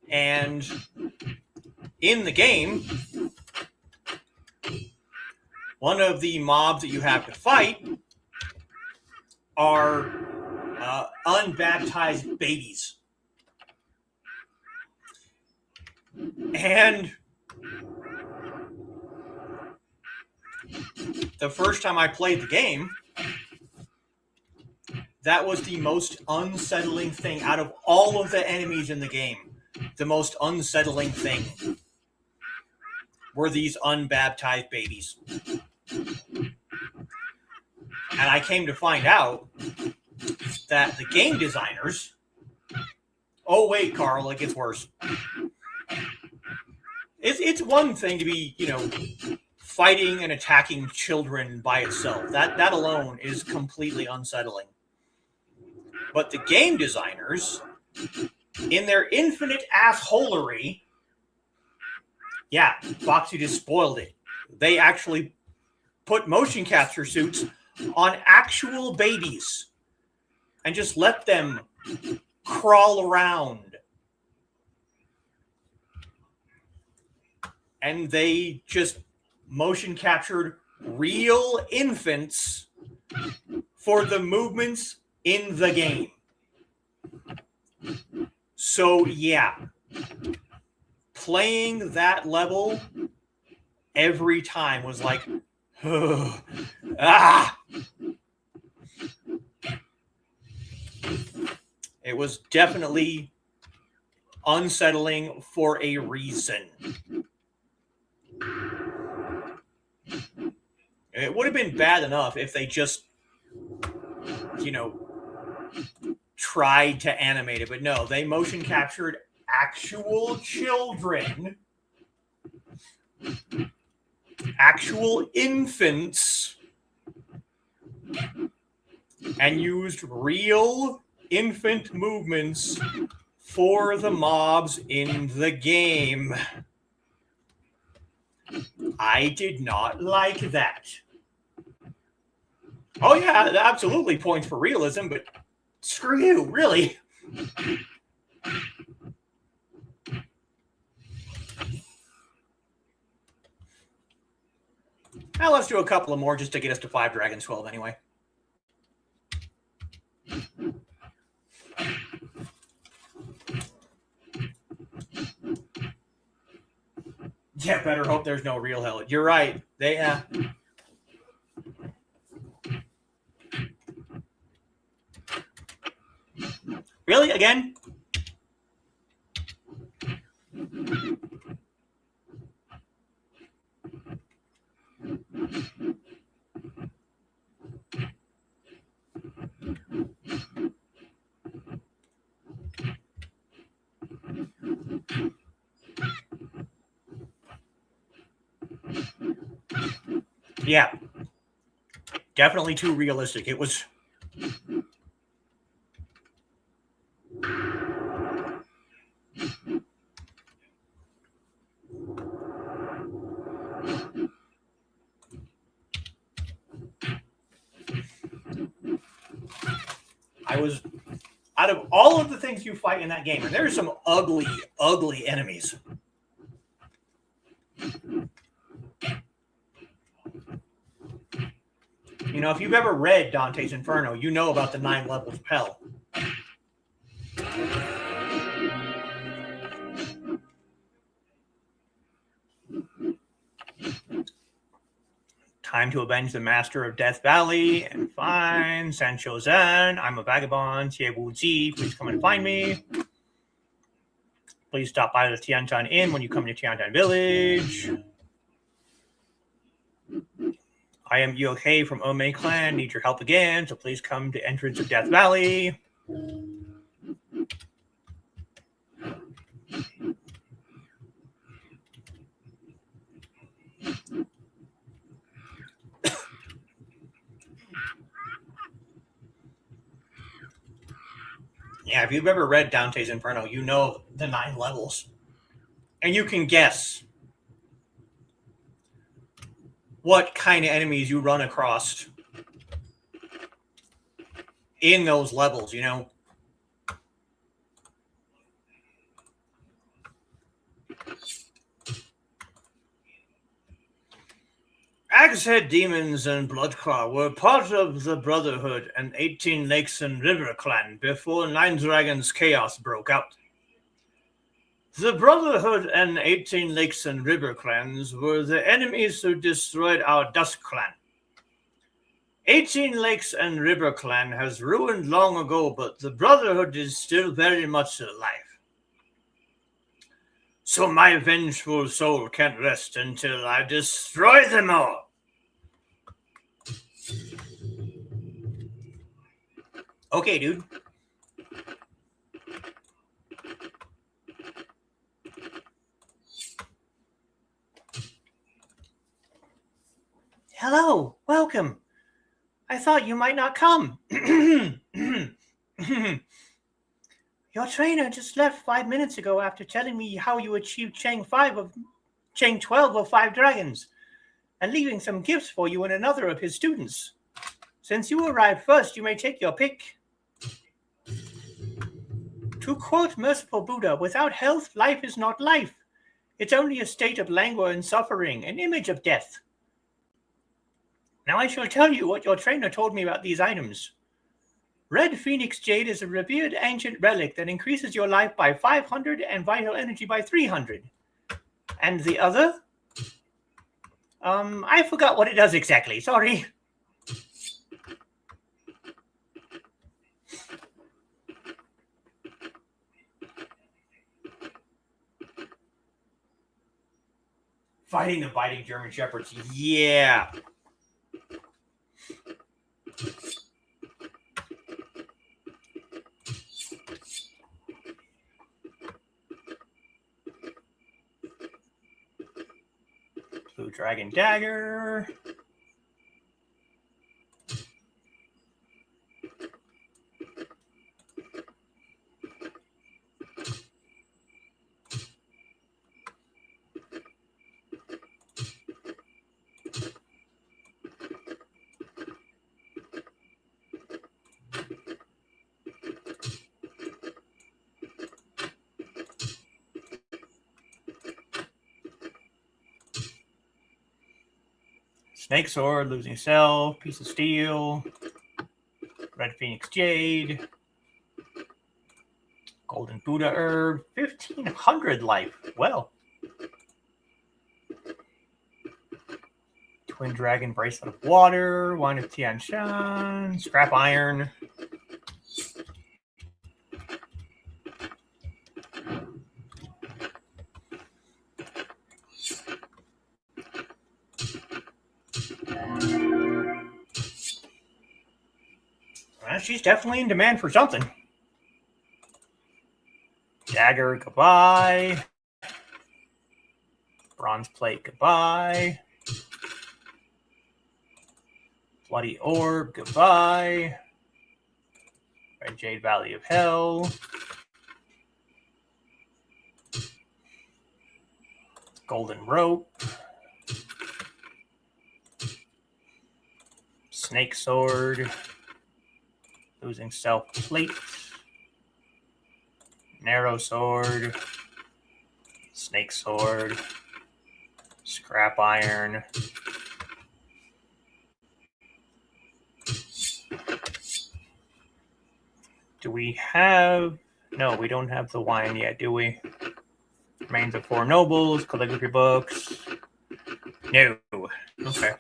And in the game, one of the mobs that you have to fight are unbaptized babies. And the first time I played the game, that was the most unsettling thing out of all of the enemies in the game. The most unsettling thing were these unbaptized babies. And I came to find out that the game designers... Oh, wait, Carl, it gets worse. It's one thing to be, fighting and attacking children by itself. That alone is completely unsettling. But the game designers, in their infinite assholery, yeah, Foxy just spoiled it. They actually put motion capture suits on actual babies and just let them crawl around. And they just motion captured real infants for the movements in the game. So, yeah. Playing that level every time was like, ah! It was definitely unsettling for a reason. It would have been bad enough if they just, tried to animate it, but no, they motion captured actual children, actual infants, and used real infant movements for the mobs in the game. I did not like that. Oh yeah, absolutely points for realism, but screw you, really. Now let's do a couple of more just to get us to 5 Dragons 12 anyway. Yeah, better hope there's no real hell. You're right. Really? Again? Yeah. Definitely too realistic. It was... I was... Out of all of the things you fight in that game, and there's some ugly, ugly enemies. You know, if you've ever read Dante's Inferno, you know about the 9 levels of hell. Time to avenge the master of Death Valley and find Sancho Zan. I'm a vagabond. Xie Wu Ji, please come and find me. Please stop by the Tiantan Inn when you come to Tiantan Village. I am Yohei from Ome Clan. Need your help again, so please come to entrance of Death Valley. Yeah, if you've ever read Dante's Inferno, you know the 9 levels. And you can guess what kind of enemies you run across in those levels, you know. Axe-head demons and Bloodclaw were part of the Brotherhood and 18 Lakes and River clan before 9Dragons chaos broke out. The Brotherhood and 18 Lakes and River clans were the enemies who destroyed our Dusk clan. 18 Lakes and River clan has ruined long ago, but the Brotherhood is still very much alive. So my vengeful soul can't rest until I destroy them all. Okay, dude. Hello, welcome. I thought you might not come. Your trainer just left 5 minutes ago after telling me how you achieved Chain 12 of 5 dragons, and leaving some gifts for you and another of his students. Since you arrived first, you may take your pick. To quote merciful Buddha, without health, life is not life. It's only a state of languor and suffering, an image of death. Now I shall tell you what your trainer told me about these items. Red Phoenix Jade is a revered ancient relic that increases your life by 500 and vital energy by 300. And the other? I forgot what it does exactly, sorry. Fighting the biting German Shepherds, yeah. Blue Dragon Dagger. Snake Sword, Losing Self, Piece of Steel, Red Phoenix Jade, Golden Buddha Herb, 1500 life. Well. Twin Dragon Bracelet of Water, Wine of Tian Shan, Scrap Iron. she's definitely in demand for something. Dagger, goodbye. Bronze plate, goodbye. Bloody orb, goodbye. Red Jade Valley of Hell. Golden rope. Snake sword. Losing self plate. Narrow sword. Snake sword. Scrap iron. Do we have... No, we don't have the wine yet, do we? Remains of Four Nobles, calligraphy books. No. Okay.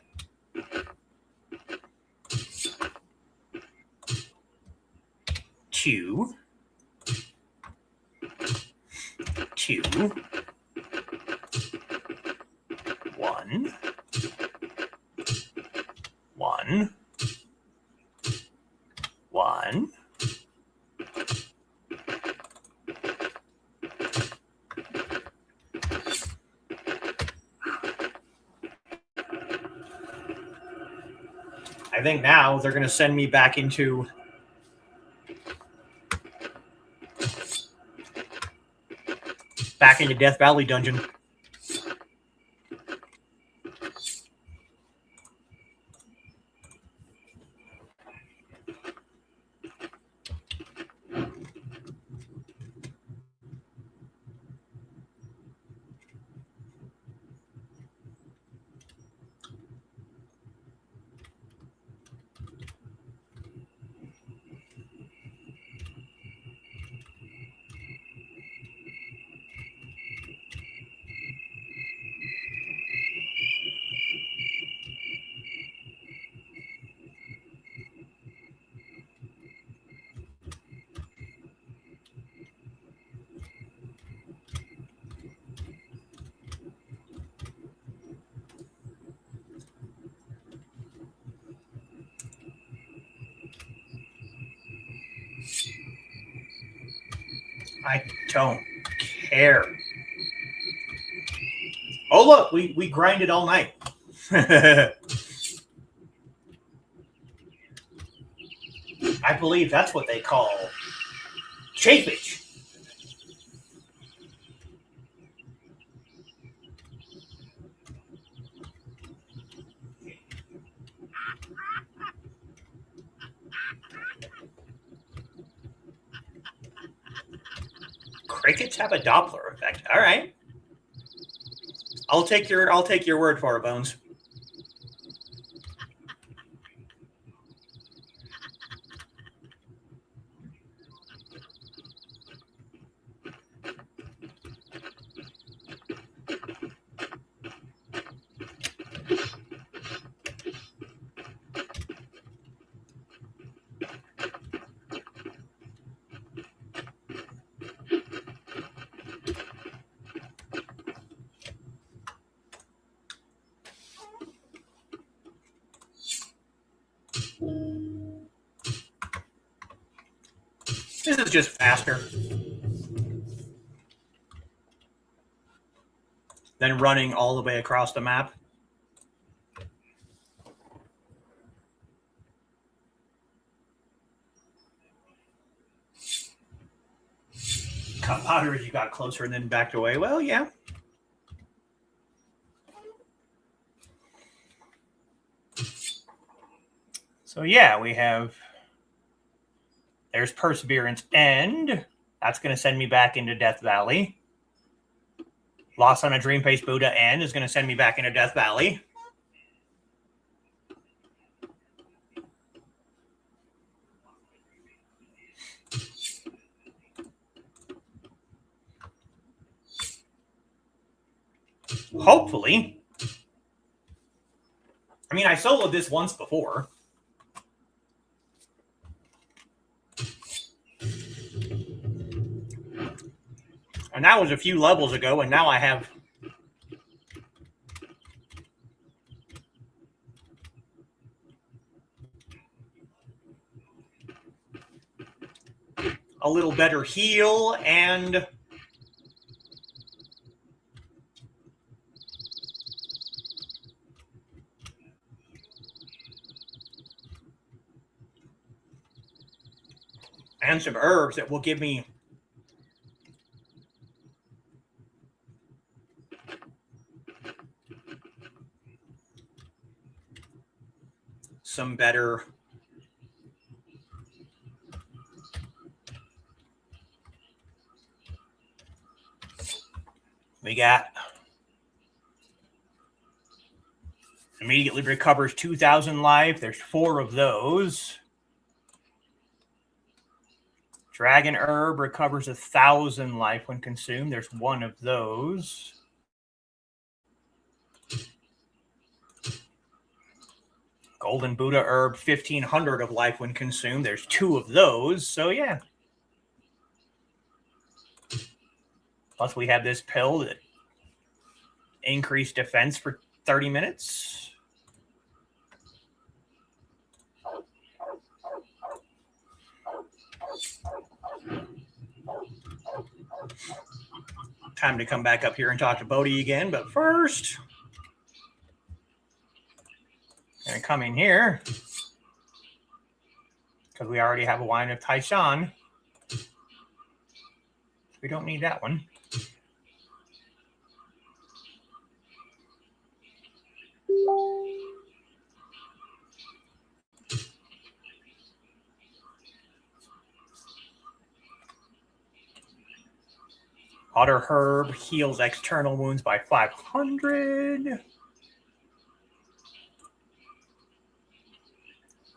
Two. One. I think now they're going to send me back into Death Valley dungeon. I don't care. Oh, look, we grinded all night. I believe that's what they call chafage. Crickets have a Doppler effect. All right. I'll take your word for it, Bones. This is just faster than running all the way across the map. Cut powder as you got closer and then backed away. Well, yeah. So yeah, we have... There's Perseverance End. That's going to send me back into Death Valley. Lost on a Dream Face Buddha End is going to send me back into Death Valley. Hopefully. I mean, I soloed this once before. And that was a few levels ago, and now I have... a little better heal and some herbs that will give me some better we got immediately recovers 2,000 life. There's 4 of those. Dragon herb recovers 1,000 life when consumed. There's 1 of those. Golden Buddha herb, 1,500 of life when consumed. There's 2 of those. So yeah. Plus we have this pill that increased defense for 30 minutes. Time to come back up here and talk to Bodhi again, but first, I'm going to come in here because we already have a wine of Taishan. We don't need that one. Otter herb heals external wounds by 500.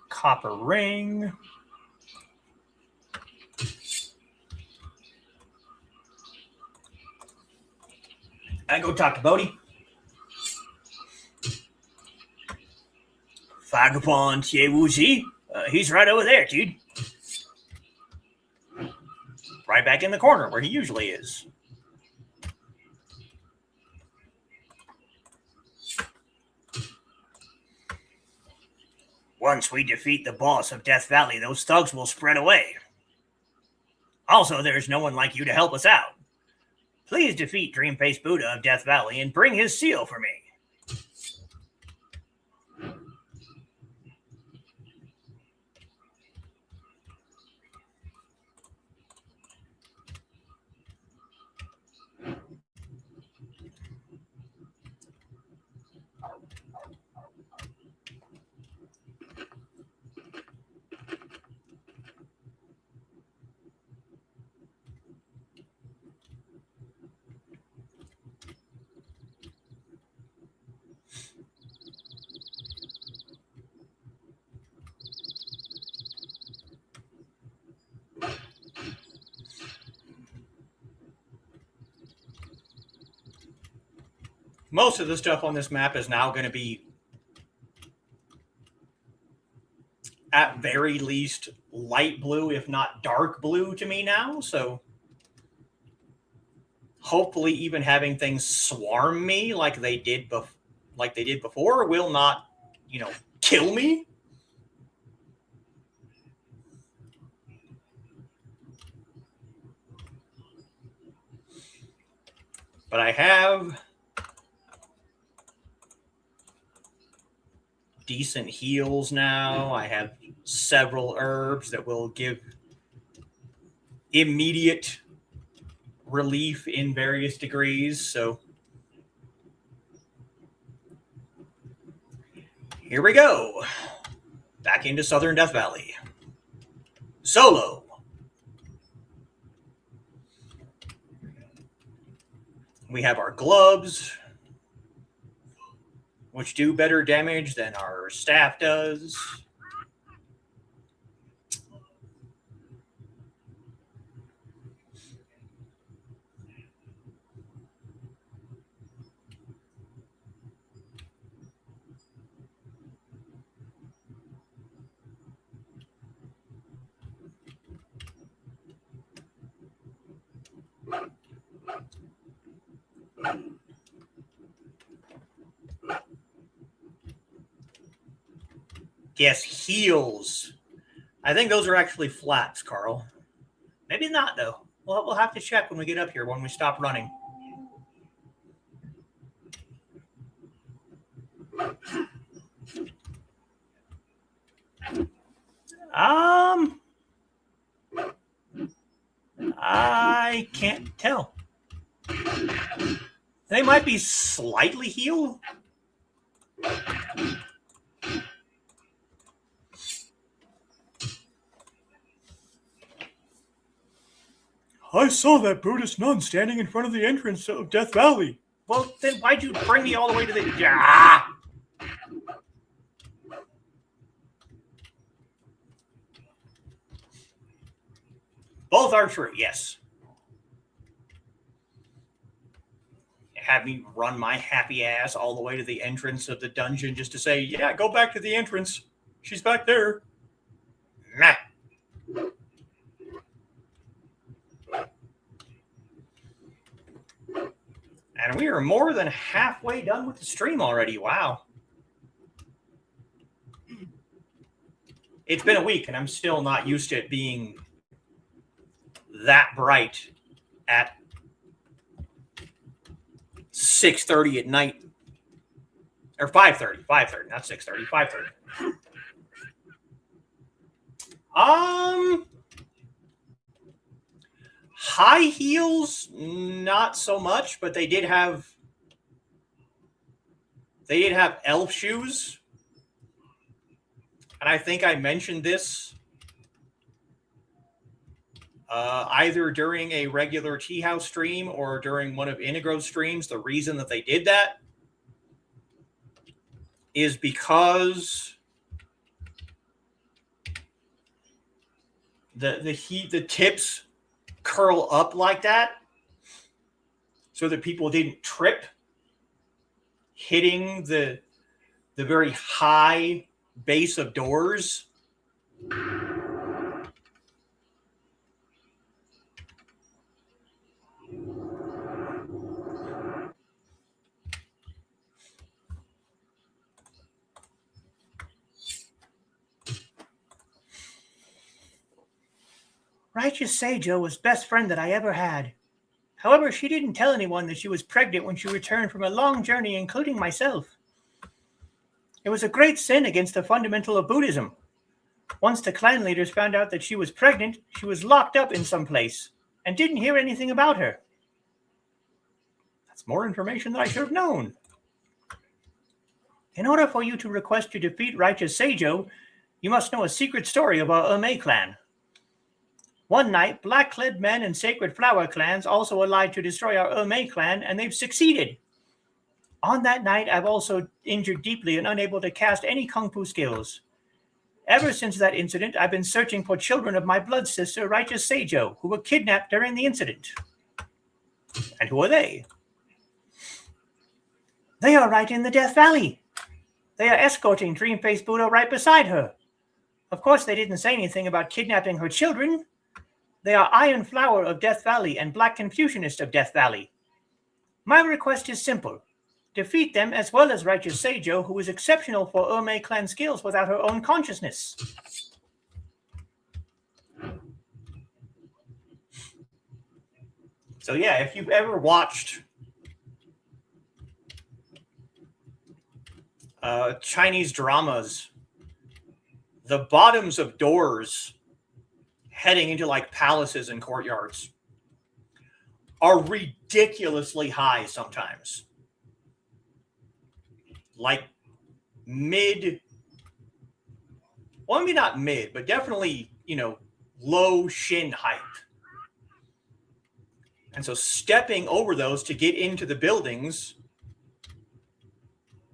Copper ring. I go talk to Bodhi. Vagabond Ye Wuji. He's right over there, dude. Right back in the corner where he usually is. Once we defeat the boss of Death Valley, those thugs will spread away. Also, there's no one like you to help us out. Please defeat Dream-Faced Buddha of Death Valley and bring his seal for me. Most of the stuff on this map is now going to be, at very least, light blue, if not dark blue to me now. So hopefully even having things swarm me like they did before will not, kill me. But I have decent heals now. I have several herbs that will give immediate relief in various degrees. So here we go. Back into Southern Death Valley. Solo. We have our gloves, which do better damage than our staff does. Yes, heals. I think those are actually flats, Carl. Maybe not, though. We'll have to check when we get up here, when we stop running. I can't tell. They might be slightly healed. I saw that Buddhist nun standing in front of the entrance of Death Valley. Well, then why'd you bring me all the way to the... Ah! Both are true, yes. Have me run my happy ass all the way to the entrance of the dungeon just to say, yeah, go back to the entrance. She's back there. Nah. And we are more than halfway done with the stream already. Wow. It's been a week, and I'm still not used to it being that bright at 6:30 at night. Or 5:30. 5:30, not 6:30. 5:30. High heels, not so much, but they did have elf shoes. And I think I mentioned this either during a regular Tea House stream or during one of Inigro's streams. The reason that they did that is because the tips curl up like that so that people didn't trip hitting the very high base of doors. Righteous Seijo was best friend that I ever had. However, she didn't tell anyone that she was pregnant when she returned from a long journey, including myself. It was a great sin against the fundamental of Buddhism. Once the clan leaders found out that she was pregnant, she was locked up in some place and didn't hear anything about her. That's more information than I should have known. In order for you to request to defeat Righteous Seijo, you must know a secret story of our Ome clan. One night, black-clad men and sacred flower clans also allied to destroy our Ome clan, and they've succeeded. On that night, I've also injured deeply and unable to cast any kung fu skills. Ever since that incident, I've been searching for children of my blood sister, Righteous Seijo, who were kidnapped during the incident. And who are they? They are right in the Death Valley. They are escorting Dream-Faced Buddha right beside her. Of course, they didn't say anything about kidnapping her children. They are Iron Flower of Death Valley and Black Confucianist of Death Valley. My request is simple. Defeat them as well as Righteous Seijo, who is exceptional for Ome clan skills without her own consciousness. So yeah, if you've ever watched Chinese dramas, the bottoms of doors heading into like palaces and courtyards are ridiculously high sometimes. Like mid, well, maybe not mid, but definitely, low shin height. And so stepping over those to get into the buildings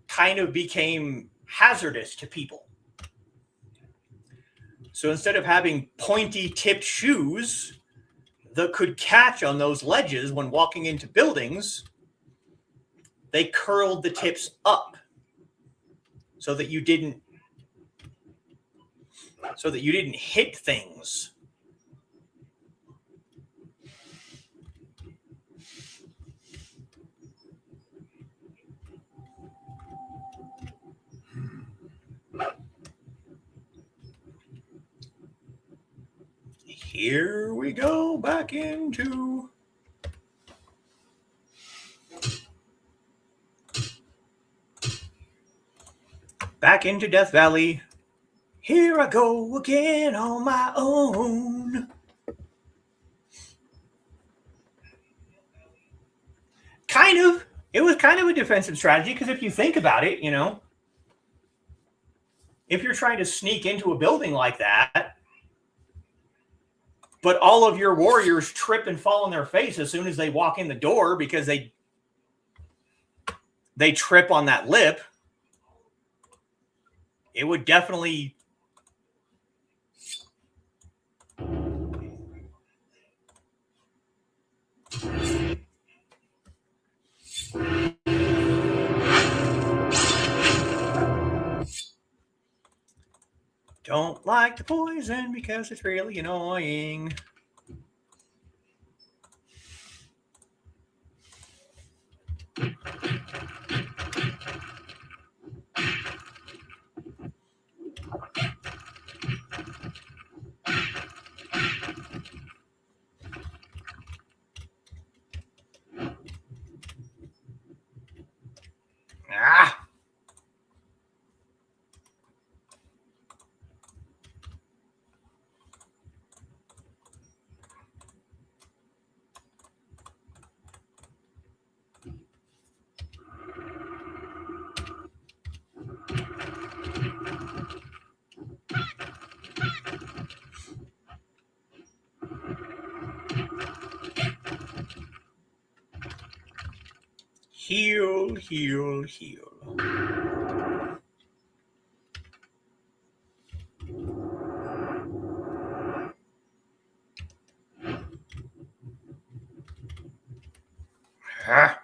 kind of became hazardous to people. So instead of having pointy tipped shoes that could catch on those ledges when walking into buildings, they curled the tips up so that you didn't hit things. Here we go back into Death Valley. Here I go again on my own. Kind of. It was kind of a defensive strategy because if you think about it, you know, if you're trying to sneak into a building like that, but all of your warriors trip and fall on their face as soon as they walk in the door because they trip on that lip, it would definitely don't like the poison because it's really annoying. Ah! Heal, heal, heal. Ah.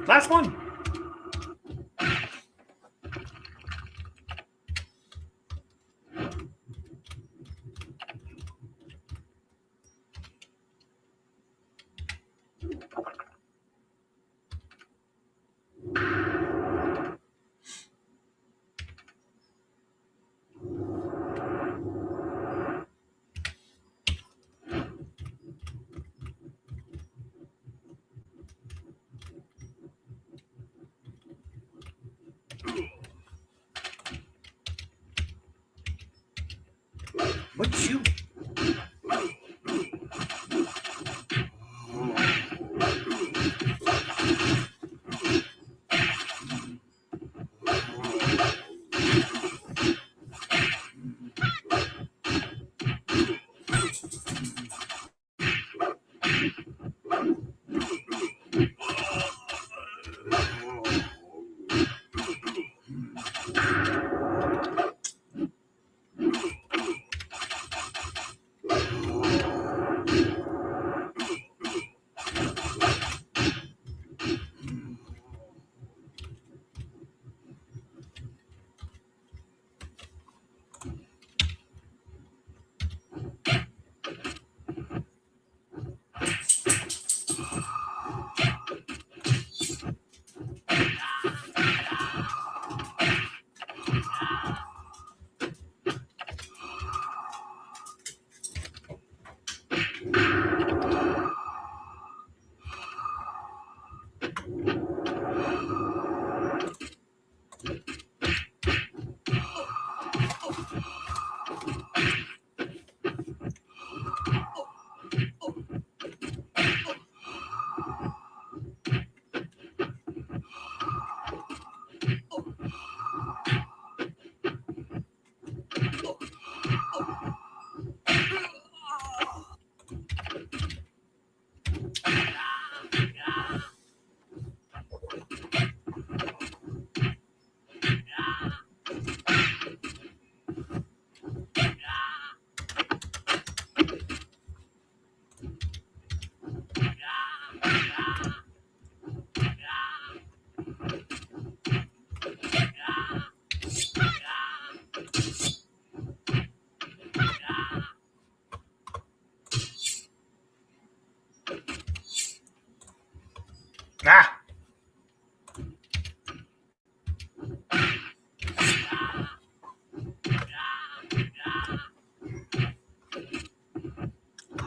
Last one. What you?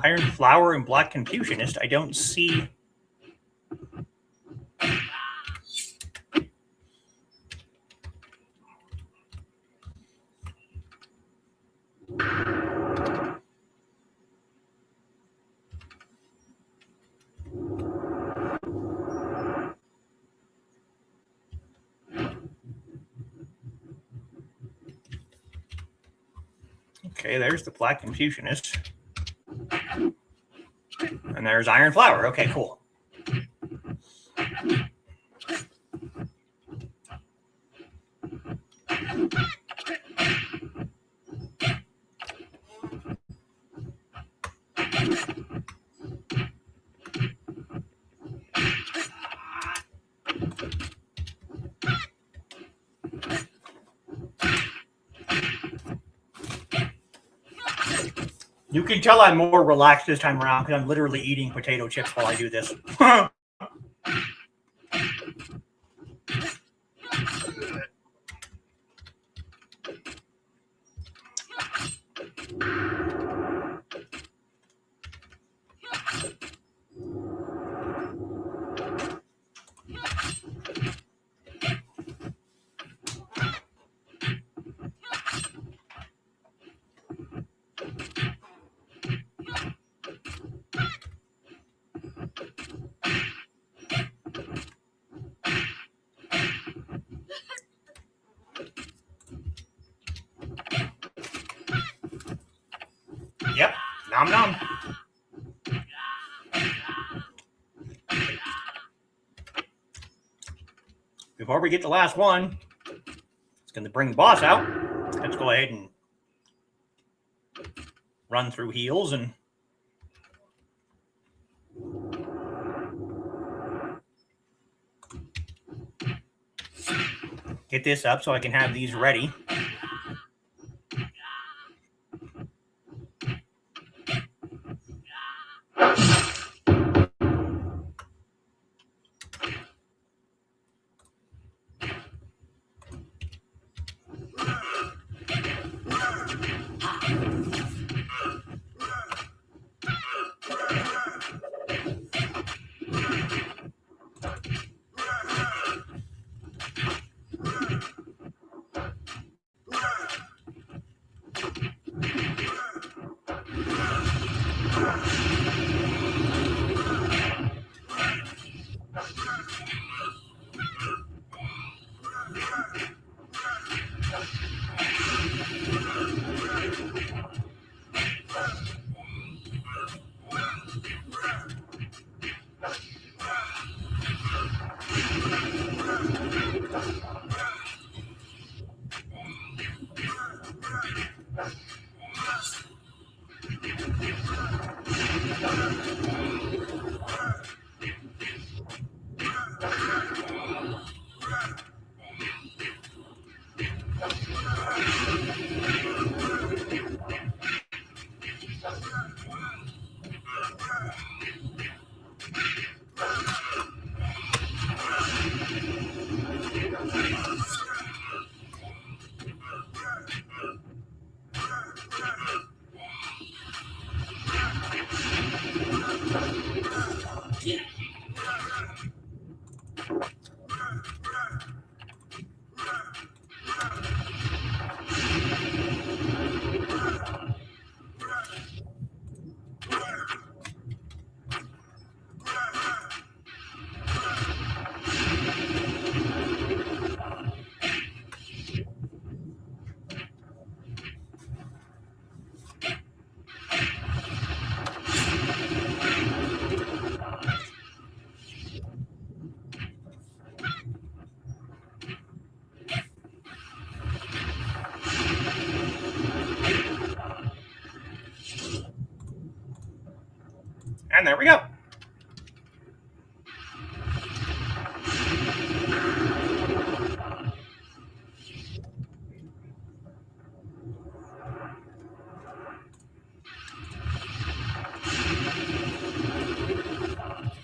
Iron Flower and Black Confucianist. I don't see. Okay, there's the Black Confucianist. And there's Iron Flower. Okay, cool. You can tell I'm more relaxed this time around because I'm literally eating potato chips while I do this. Yep, nom nom. Before we get the last one, it's going to bring the boss out. Let's go ahead and run through heals and get this up so I can have these ready. And there we go.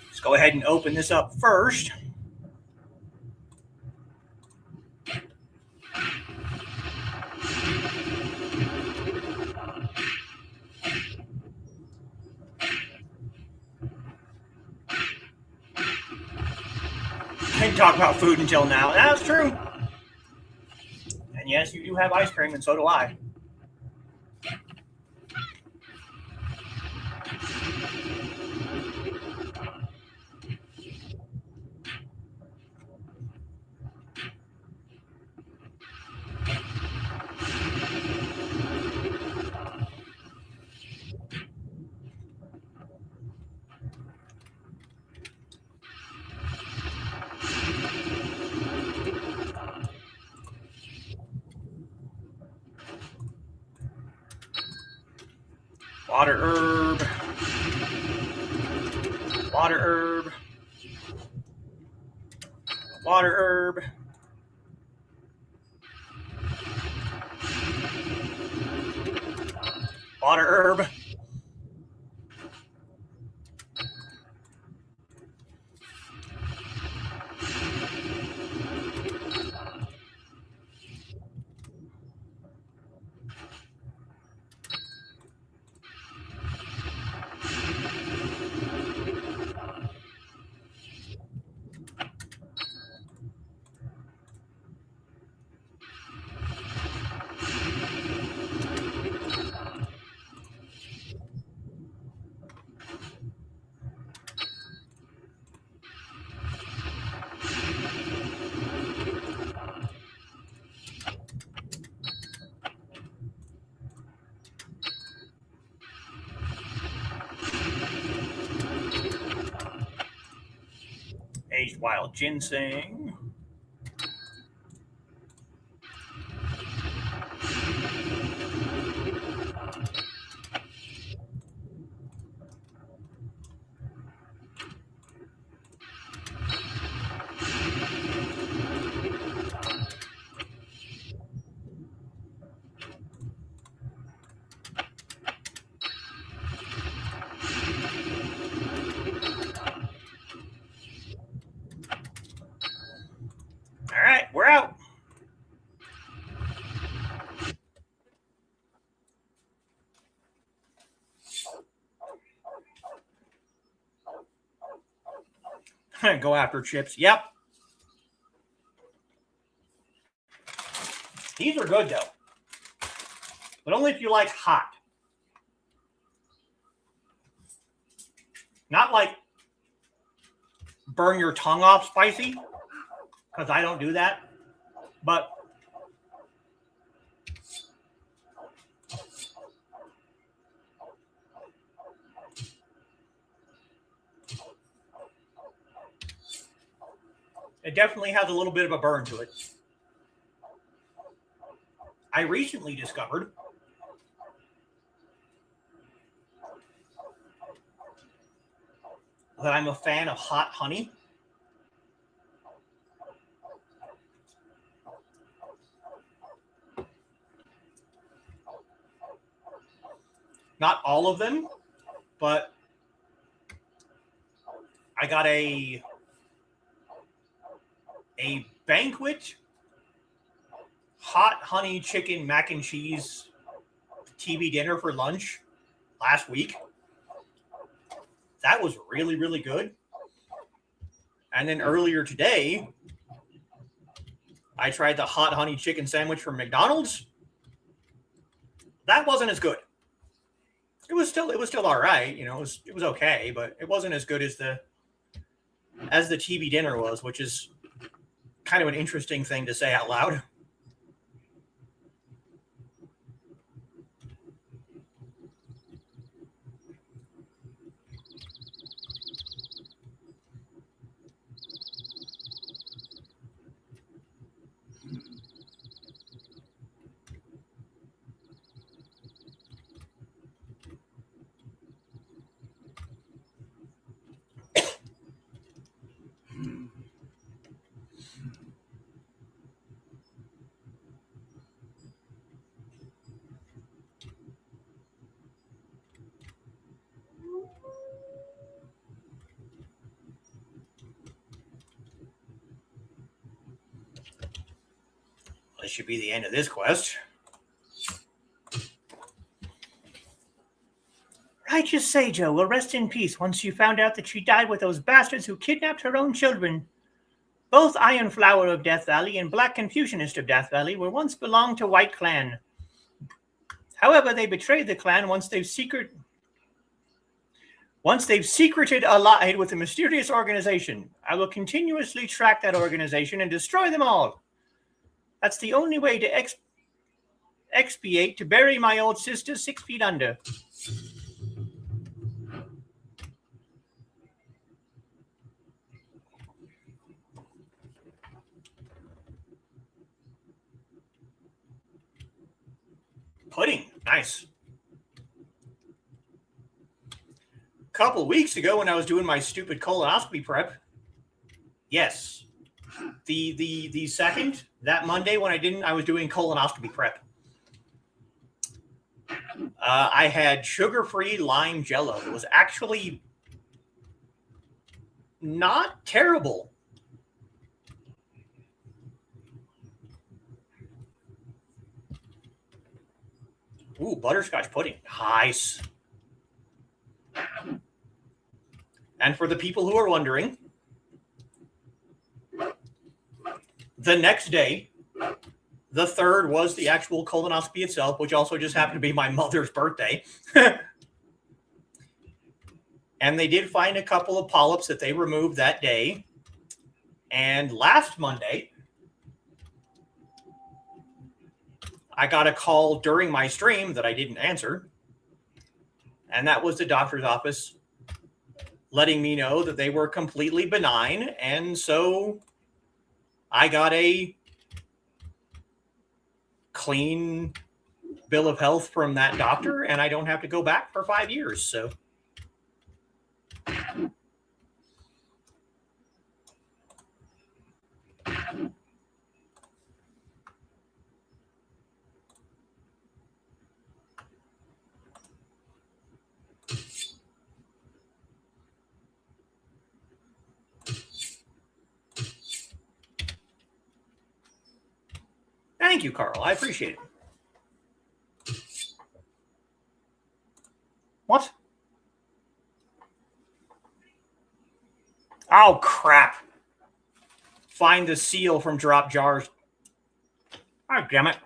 Let's go ahead and open this up first. didn't talk about food until now. That's true. And yes, you do have ice cream, and so do I. Water herb. Water herb. Water herb. Water herb. Aged wild ginseng. All right, we're out. Go after chips. Yep. These are good, though. But only if you like hot. Not like burn your tongue off spicy, because I don't do that. But it definitely has a little bit of a burn to it. I recently discovered that I'm a fan of hot honey. Not all of them, but I got a banquet hot honey chicken mac and cheese TV dinner for lunch last week. That was really, really good. And then earlier today, I tried the hot honey chicken sandwich from McDonald's. That wasn't as good. It was still all right. You know, it was okay, but it wasn't as good as the TV dinner was, which is kind of an interesting thing to say out loud. This should be the end of this quest. Righteous Seijo will rest in peace once you found out that she died with those bastards who kidnapped her own children. Both Iron Flower of Death Valley and Black Confucianist of Death Valley were once belonged to White Clan. However, they betrayed the clan once they've secreted allied with a mysterious organization. I will continuously track that organization and destroy them all. That's the only way to expiate to bury my old sister 6 feet under. Pudding, nice. A couple weeks ago when I was doing my stupid colonoscopy prep, yes, the second, that Monday when I was doing colonoscopy prep. I had sugar-free lime jello. It was actually not terrible. Ooh, butterscotch pudding. Nice. And for the people who are wondering, the next day, the 3rd, was the actual colonoscopy itself, which also just happened to be my mother's birthday. And they did find a couple of polyps that they removed that day. And last Monday, I got a call during my stream that I didn't answer. And that was the doctor's office letting me know that they were completely benign. And so I got a clean bill of health from that doctor, and I don't have to go back for 5 years. So thank you, Carl. I appreciate it. What? Oh, crap. Find the seal from Drop Jars. Oh, damn it.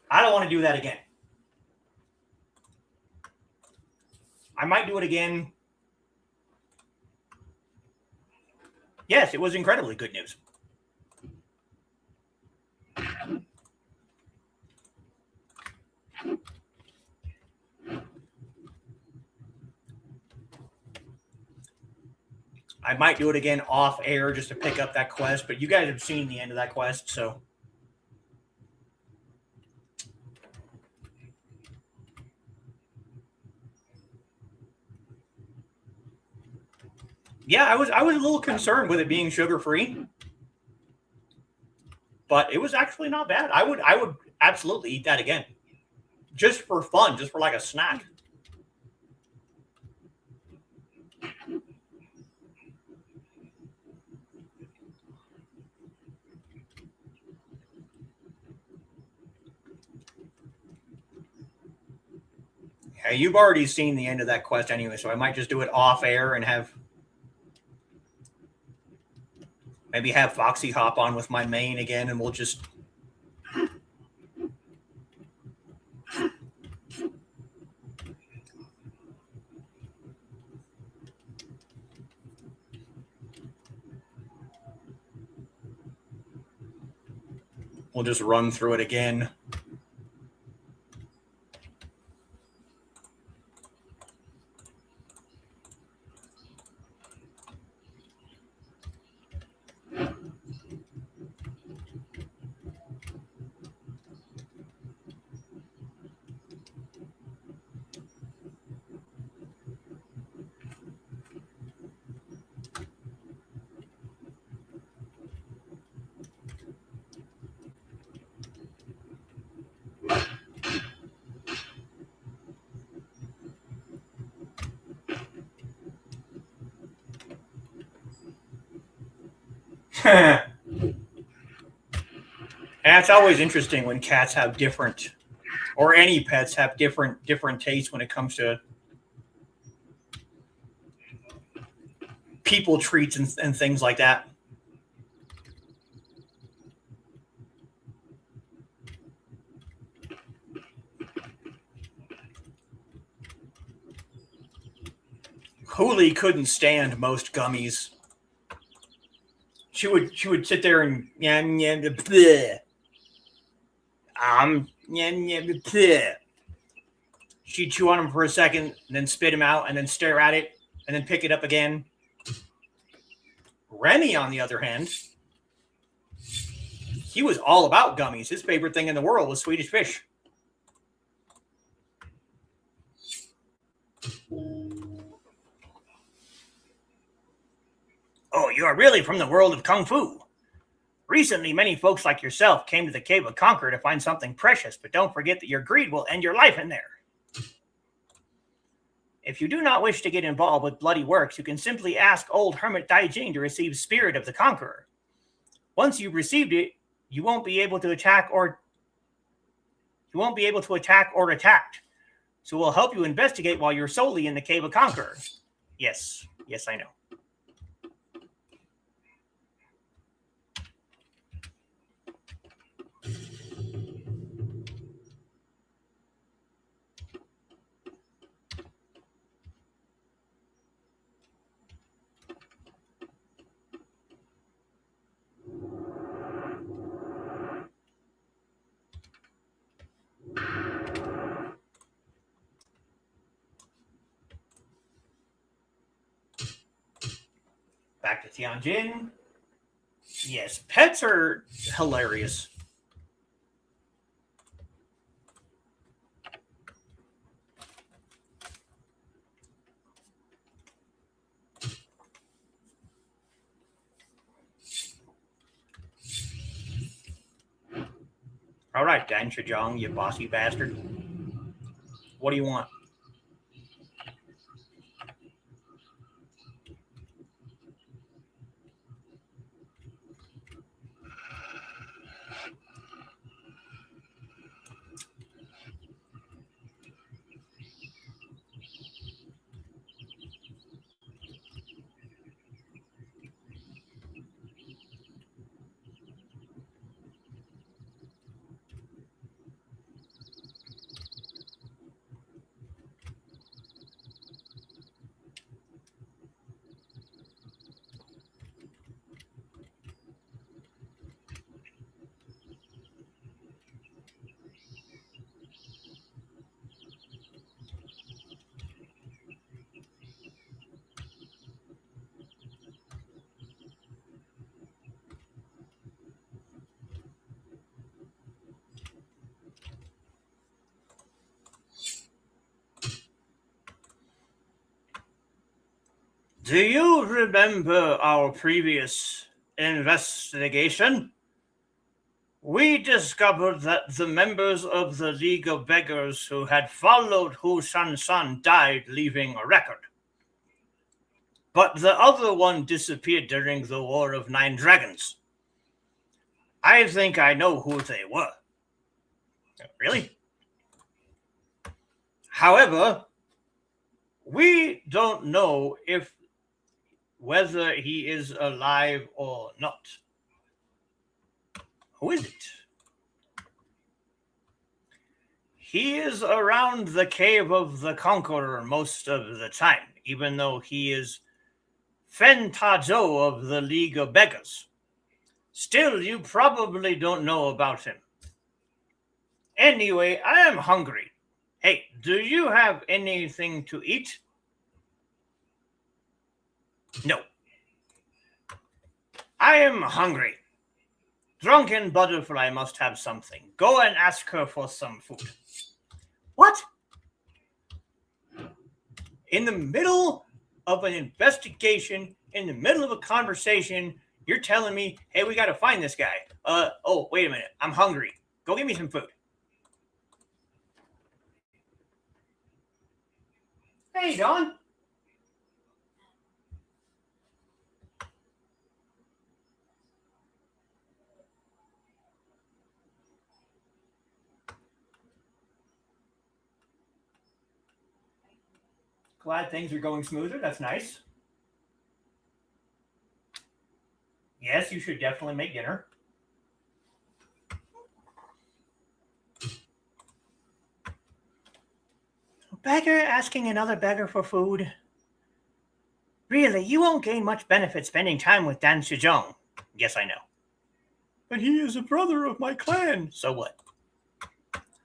I don't want to do that again. I might do it again. Yes, it was incredibly good news. I might do it again off air just to pick up that quest, but you guys have seen the end of that quest, so. Yeah, I was a little concerned with it being sugar-free, but it was actually not bad. I would absolutely eat that again, just for fun, just for like a snack. Hey, you've already seen the end of that quest anyway, so I might just do it off air and maybe have Foxy hop on with my main again, and we'll just. We'll just run through it again. And it's always interesting when cats have different or any pets have different tastes when it comes to people treats and things like that. Hooli couldn't stand most gummies. She would sit there and yam yam bleh. Yam yam bleh. She'd chew on them for a second, and then spit them out, and then stare at it, and then pick it up again. Remy, on the other hand, he was all about gummies. His favorite thing in the world was Swedish fish. Oh, you are really from the world of Kung Fu. Recently, many folks like yourself came to the Cave of Conquer to find something precious, but don't forget that your greed will end your life in there. If you do not wish to get involved with bloody works, you can simply ask old Hermit Daijing to receive Spirit of the Conqueror. Once you've received it, you won't be able to attack or attacked. So we'll help you investigate while you're solely in the Cave of Conqueror. Yes, I know. Back to Tianjin. Yes, pets are hilarious. All right, Dan Shijong, you bossy bastard. What do you want? Do you remember our previous investigation? We discovered that the members of the League of Beggars who had followed Hu San died, leaving a record. But the other one disappeared during the War of 9 Dragons. I think I know who they were. Really? However, we don't know whether he is alive or not. Who is it? He is around the Cave of the Conqueror most of the time, even though he is Fen Tajo of the League of Beggars. Still, you probably don't know about him. Anyway, I am hungry. Hey, do you have anything to eat? No. I am hungry. Drunken Butterfly must have something. Go and ask her for some food. What? In the middle of an investigation, in the middle of a conversation, you're telling me, hey, we got to find this guy. Oh, wait a minute. I'm hungry. Go get me some food. Hey, Don. Glad things are going smoother. That's nice. Yes, you should definitely make dinner. A beggar asking another beggar for food? Really, you won't gain much benefit spending time with Dan Shijong. Yes, I know. But he is a brother of my clan. So what?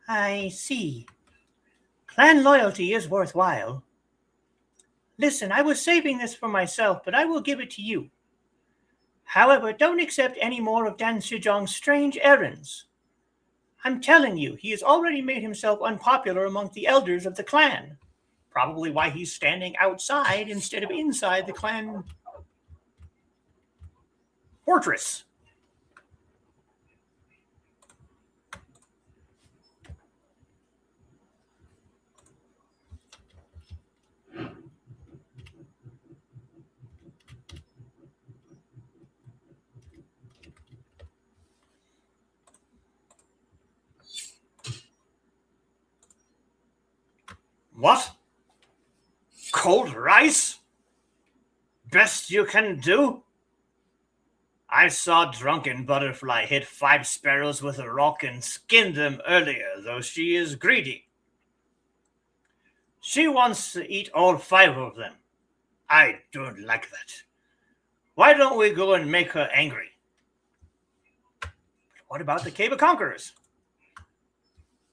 I see. Clan loyalty is worthwhile. Listen, I was saving this for myself, but I will give it to you. However, don't accept any more of Dan Shijong's strange errands. I'm telling you, he has already made himself unpopular among the elders of the clan. Probably why he's standing outside instead of inside the clan fortress. What? Cold rice? Best you can do? I saw Drunken Butterfly hit 5 sparrows with a rock and skin them earlier, though she is greedy. She wants to eat all 5 of them. I don't like that. Why don't we go and make her angry? What about the Cave of Conquerors?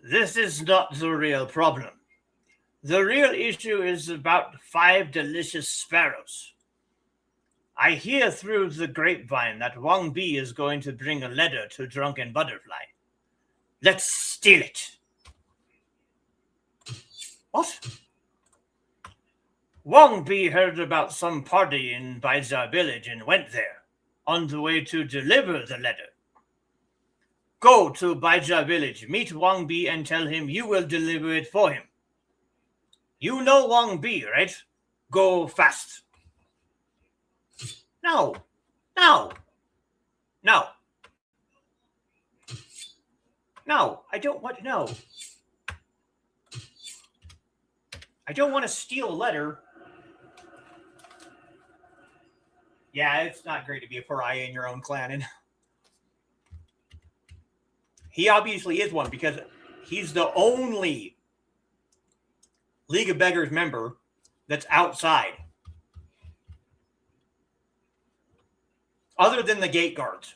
This is not the real problem. The real issue is about 5 delicious sparrows. I hear through the grapevine that Wang Bi is going to bring a letter to Drunken Butterfly. Let's steal it. What? Wang Bi heard about some party in Baizhar village and went there, on the way to deliver the letter. Go to Baizhar village, meet Wang Bi and tell him you will deliver it for him. You know Wang Bi, right? Go fast. No. No. No. No, I don't want to know. I don't want to steal a letter. Yeah, it's not great to be a pariah in your own clan. And he obviously is one because he's the only League of Beggars member that's outside. Other than the gate guards.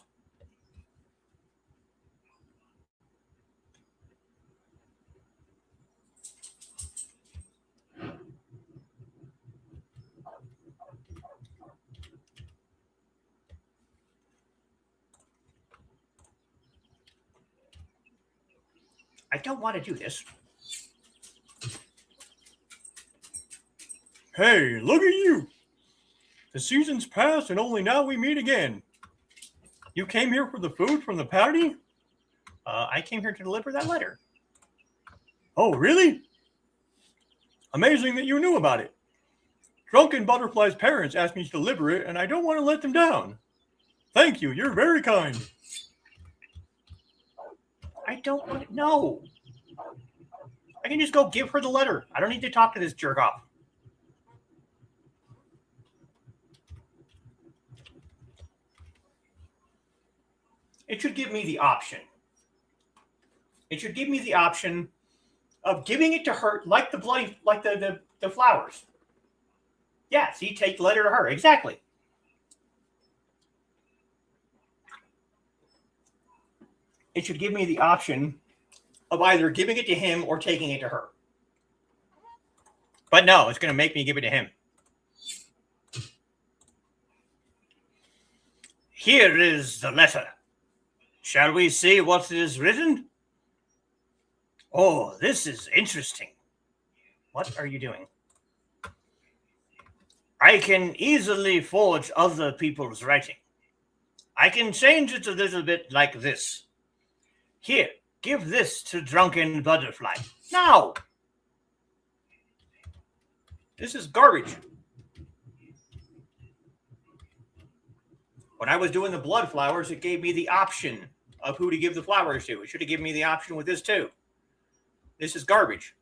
I don't want to do this. Hey, look at you. The season's passed and only now we meet again. You came here for the food from the party? I came here to deliver that letter. Oh, really? Amazing that you knew about it. Drunken Butterfly's parents asked me to deliver it, and I don't want to let them down. Thank you. You're very kind. I don't want to know. I can just go give her the letter. I don't need to talk to this jerk off. It should give me the option. It should give me the option of giving it to her like the bloody, like the flowers. Yeah, see, take the letter to her. Exactly. It should give me the option of either giving it to him or taking it to her. But no, it's going to make me give it to him. Here is the letter. Shall we see what is written? Oh, this is interesting. What are you doing? I can easily forge other people's writing. I can change it a little bit like this. Here, give this to Drunken Butterfly. Now! This is garbage. When I was doing the blood flowers, it gave me the option of who to give the flowers to. It should have given me the option with this too. This is garbage.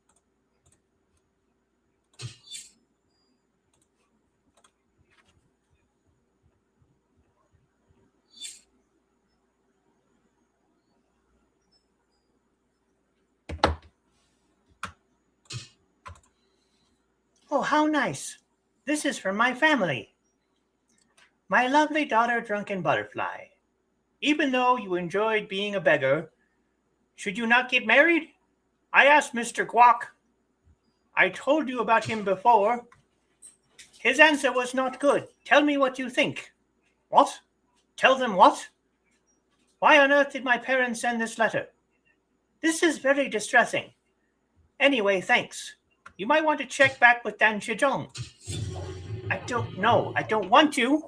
Oh, how nice. This is from my family. My lovely daughter, Drunken Butterfly. Even though you enjoyed being a beggar, should you not get married? I asked Mr. Guac. I told you about him before. His answer was not good. Tell me what you think. What? Tell them what? Why on earth did my parents send this letter? This is very distressing. Anyway, thanks. You might want to check back with Dan Shijong. I don't know. I don't want to.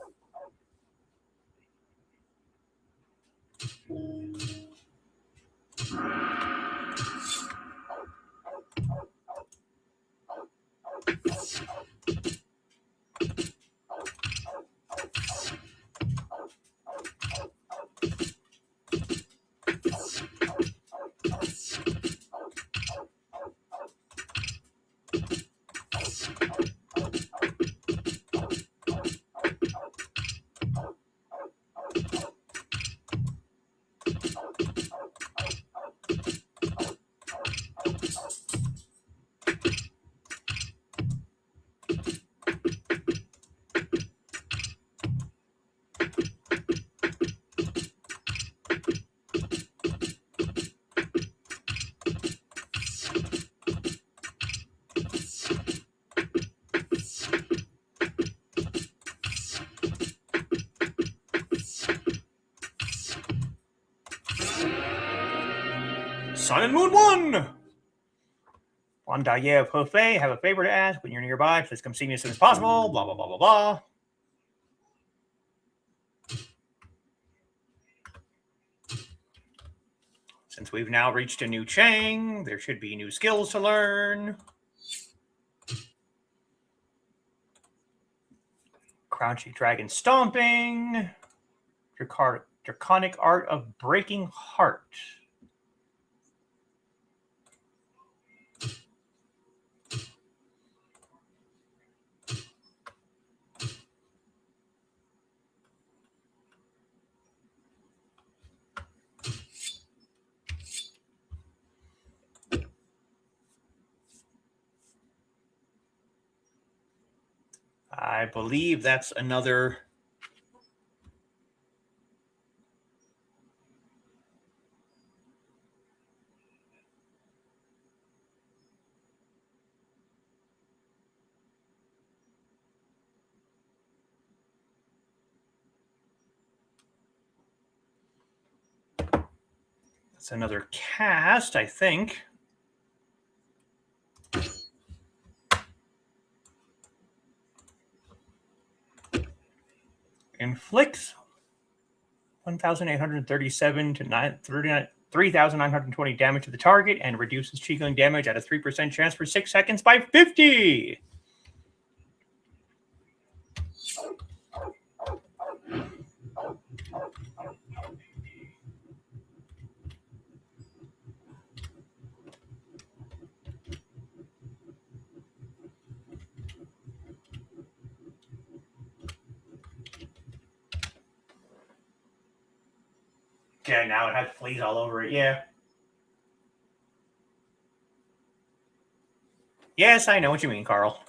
Sun and Moon 1! Wandaye of Hefei, have a favor to ask. When you're nearby, please come see me as soon as possible. Blah, blah, blah, blah, blah. Since we've now reached a new Chang, there should be new skills to learn. Crouching Dragon Stomping. Draconic Art of Breaking Heart. I believe that's another... That's another cast, I think. Inflicts 1,837 to 3,920 damage to the target and reduces Qigong damage at a 3% chance for 6 seconds by 50. Yeah, now it has fleas all over it, yeah. Yes, I know what you mean, Carl.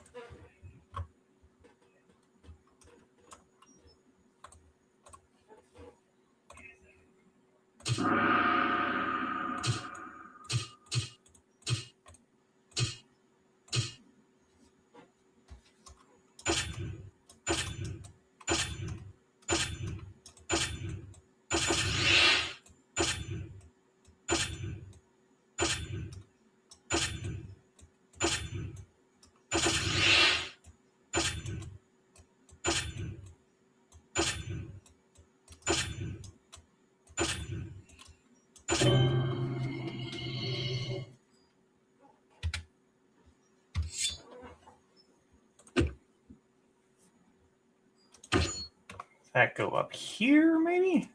That go up here, maybe?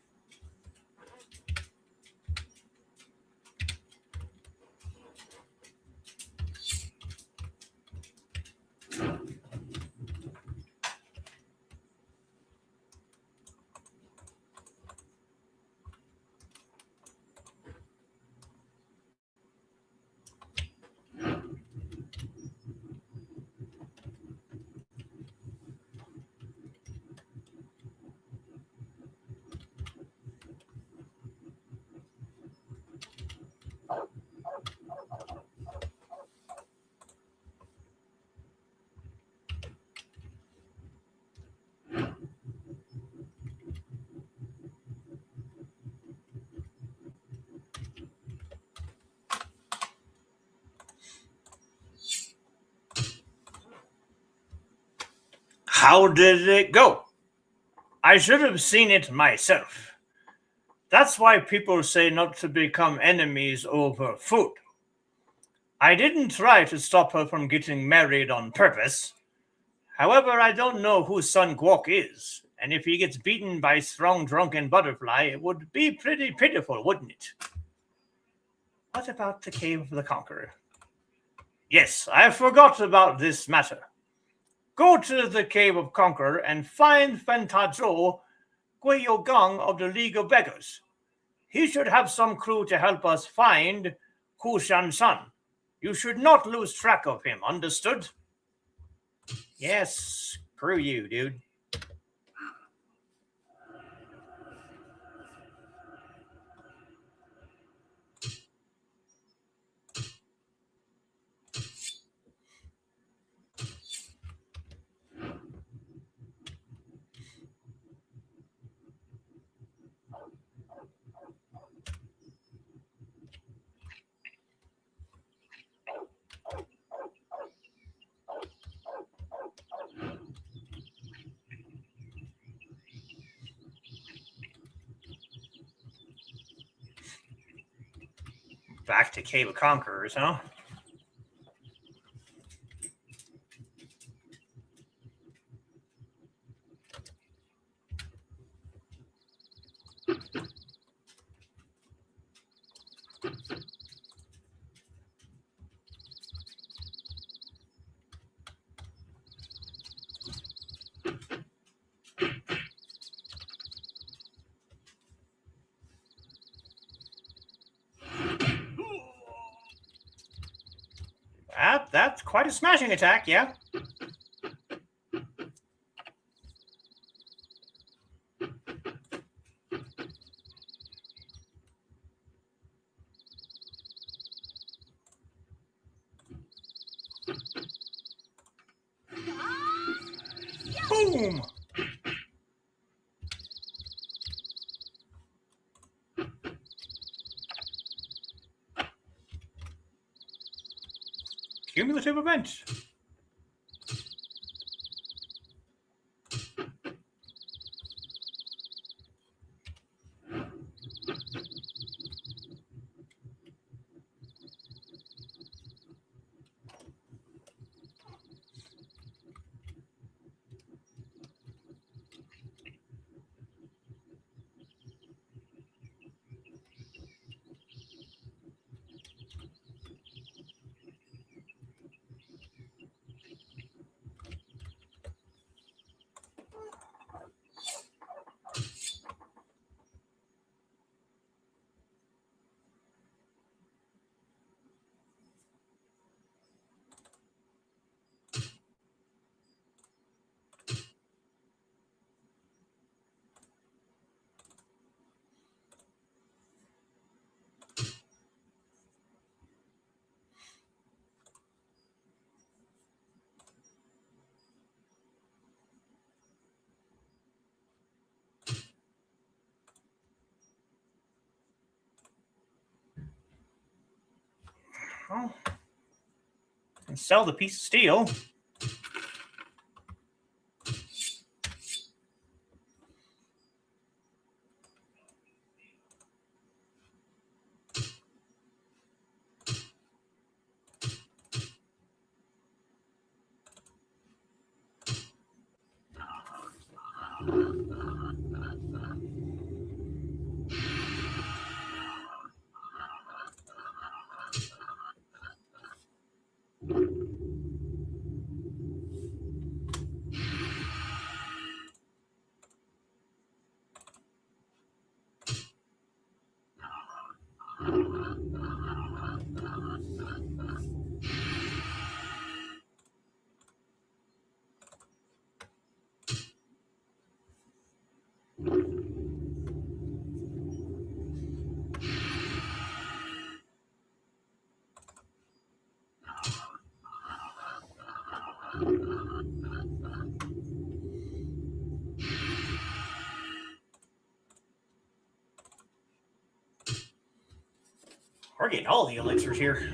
How did it go? I should have seen it myself. That's why people say not to become enemies over food. I didn't try to stop her from getting married on purpose. However, I don't know who Sun Guok is, and if he gets beaten by strong drunken butterfly, it would be pretty pitiful, wouldn't it? What about the Cave of the Conqueror? Yes, I forgot about this matter. Go to the Cave of Conqueror and find Fentajo Guiyogang of the League of Beggars. He should have some clue to help us find Kushan Sun. You should not lose track of him, understood? Yes, screw you, dude. Back to Cave of Conquerors, huh? That's quite a smashing attack, yeah? Boom! Cumulative event. Oh. And sell the piece of steel. We're getting all the elixirs here.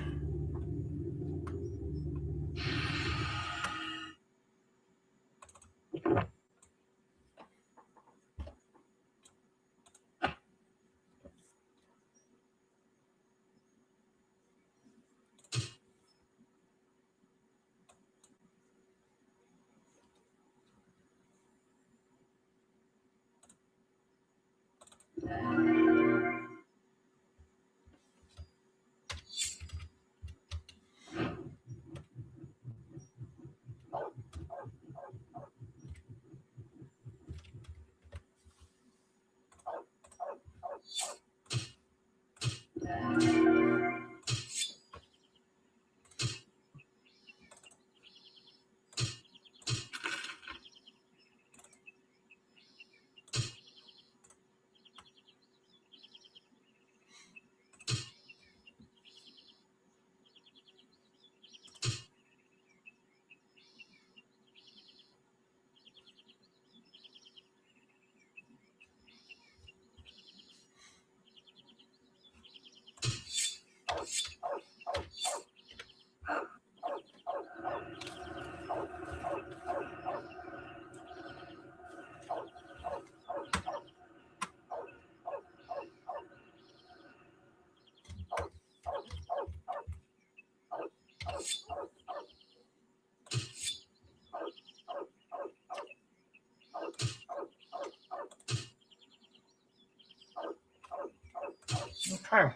Okay.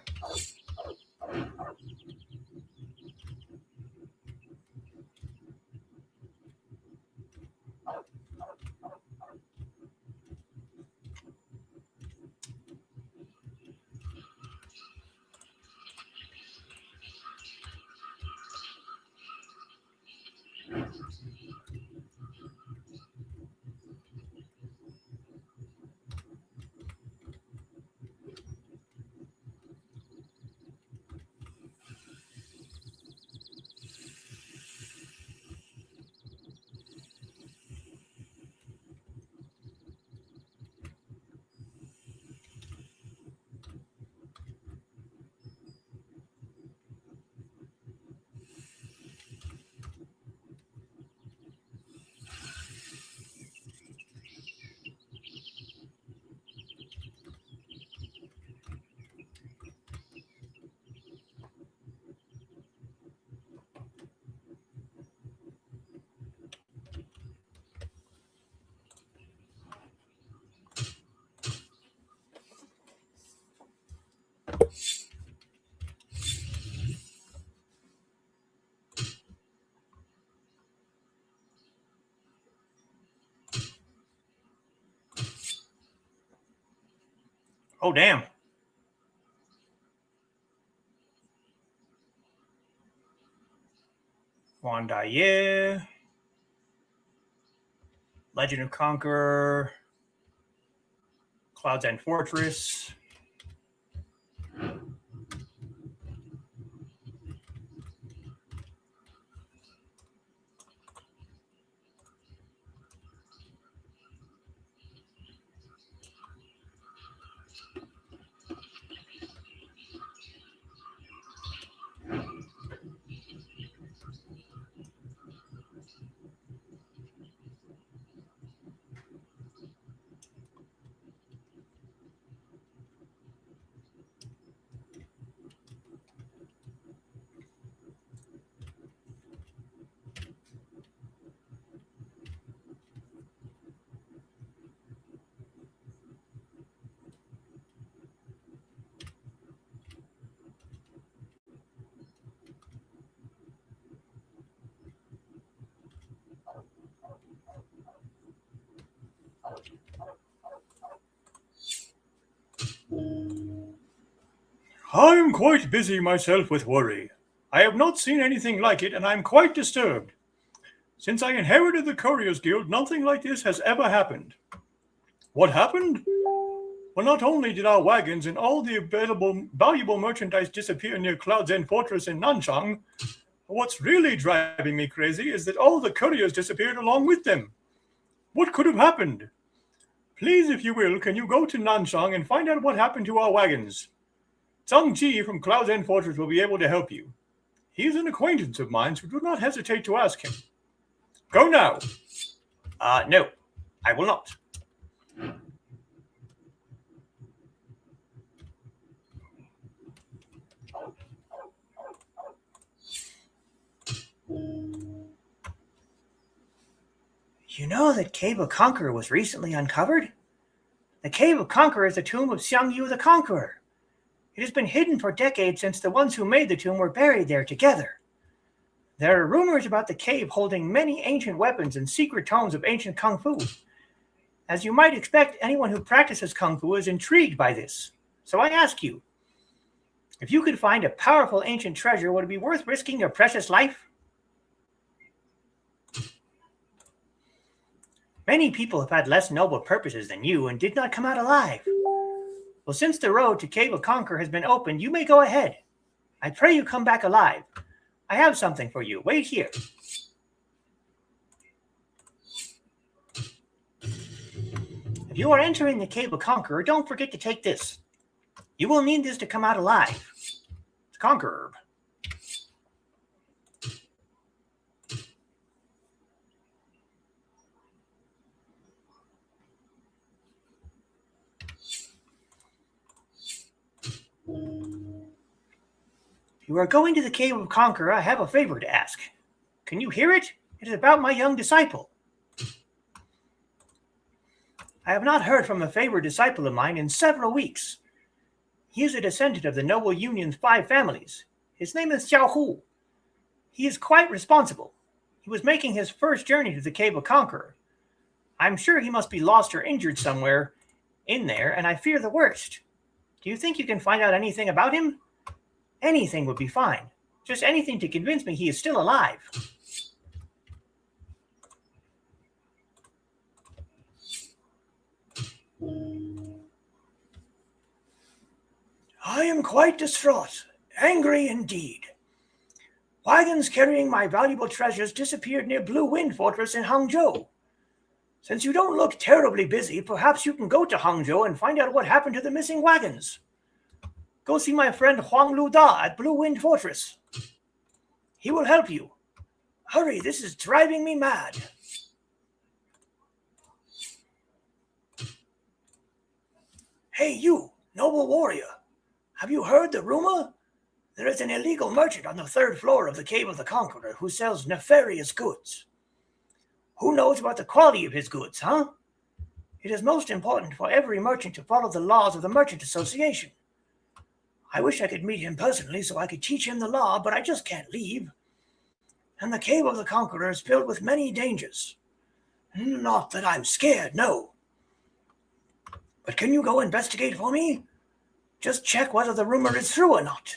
Oh, damn. Wandaye. Legend of Conqueror. Cloud's End Fortress. I am quite busy myself with worry. I have not seen anything like it, and I am quite disturbed. Since I inherited the Couriers Guild, nothing like this has ever happened. What happened? Well, not only did our wagons and all the available valuable merchandise disappear near Cloud's End Fortress in Nanchang, what's really driving me crazy is that all the couriers disappeared along with them. What could have happened? Please, if you will, can you go to Nanchang and find out what happened to our wagons? Zhang Ji from Cloud's End Fortress will be able to help you. He is an acquaintance of mine, so do not hesitate to ask him. Go now. No, I will not. You know that Cave of Conqueror was recently uncovered? The Cave of Conqueror is the tomb of Xiang Yu the Conqueror. It has been hidden for decades since the ones who made the tomb were buried there together. There are rumors about the cave holding many ancient weapons and secret tomes of ancient kung fu. As you might expect, anyone who practices kung fu is intrigued by this. So I ask you, if you could find a powerful ancient treasure, would it be worth risking your precious life? Many people have had less noble purposes than you and did not come out alive. Well, since the road to Cave of Conquer has been opened, you may go ahead. I pray you come back alive. I have something for you. Wait here. If you are entering the Cave of Conqueror, don't forget to take this. You will need this to come out alive. It's Conquer Herb. If you are going to the Cave of Conqueror, I have a favor to ask. Can you hear it? It is about my young disciple. I have not heard from a favorite disciple of mine in several weeks. He is a descendant of the noble union's 5 families. His name is Xiao Hu. He is quite responsible. He was making his first journey to the Cave of Conqueror. I'm sure he must be lost or injured somewhere in there, and I fear the worst. Do you think you can find out anything about him? Anything would be fine. Just anything to convince me he is still alive. I am quite distraught, angry indeed. Wagons carrying my valuable treasures disappeared near Blue Wind Fortress in Hangzhou. Since you don't look terribly busy, perhaps you can go to Hangzhou and find out what happened to the missing wagons. Go see my friend Huang Lu Da at Blue Wind Fortress. He will help you. Hurry, this is driving me mad. Hey, you, noble warrior. Have you heard the rumor? There is an illegal merchant on the 3rd floor of the Cave of the Conqueror who sells nefarious goods. Who knows about the quality of his goods, huh? It is most important for every merchant to follow the laws of the Merchant Association. I wish I could meet him personally so I could teach him the law, but I just can't leave. And the Cave of the Conqueror is filled with many dangers. Not that I'm scared, no. But can you go investigate for me? Just check whether the rumor is true or not.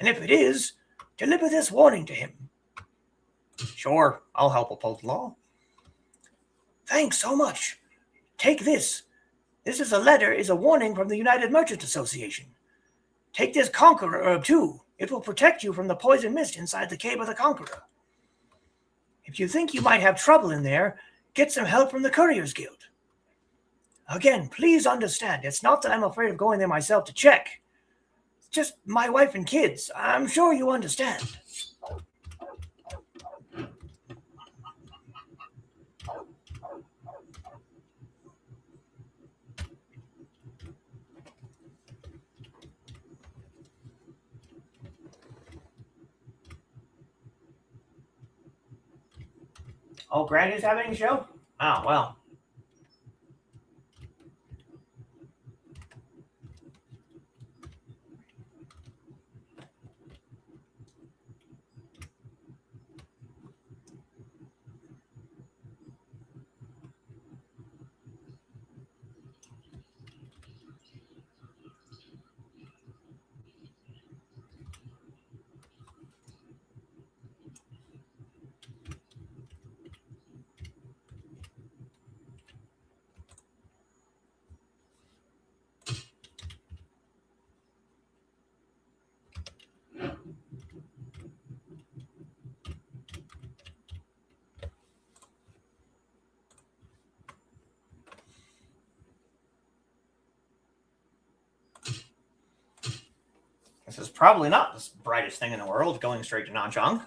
And if it is, deliver this warning to him. Sure, I'll help uphold the law. Thanks so much. Take this. This is a warning from the United Merchant Association. Take this Conqueror herb too. It will protect you from the poison mist inside the Cave of the Conqueror. If you think you might have trouble in there, get some help from the Couriers Guild. Again, please understand, it's not that I'm afraid of going there myself to check. It's just my wife and kids. I'm sure you understand. Oh, Granny's having a show? Oh, well. This is probably not the brightest thing in the world, going straight to Nanchang.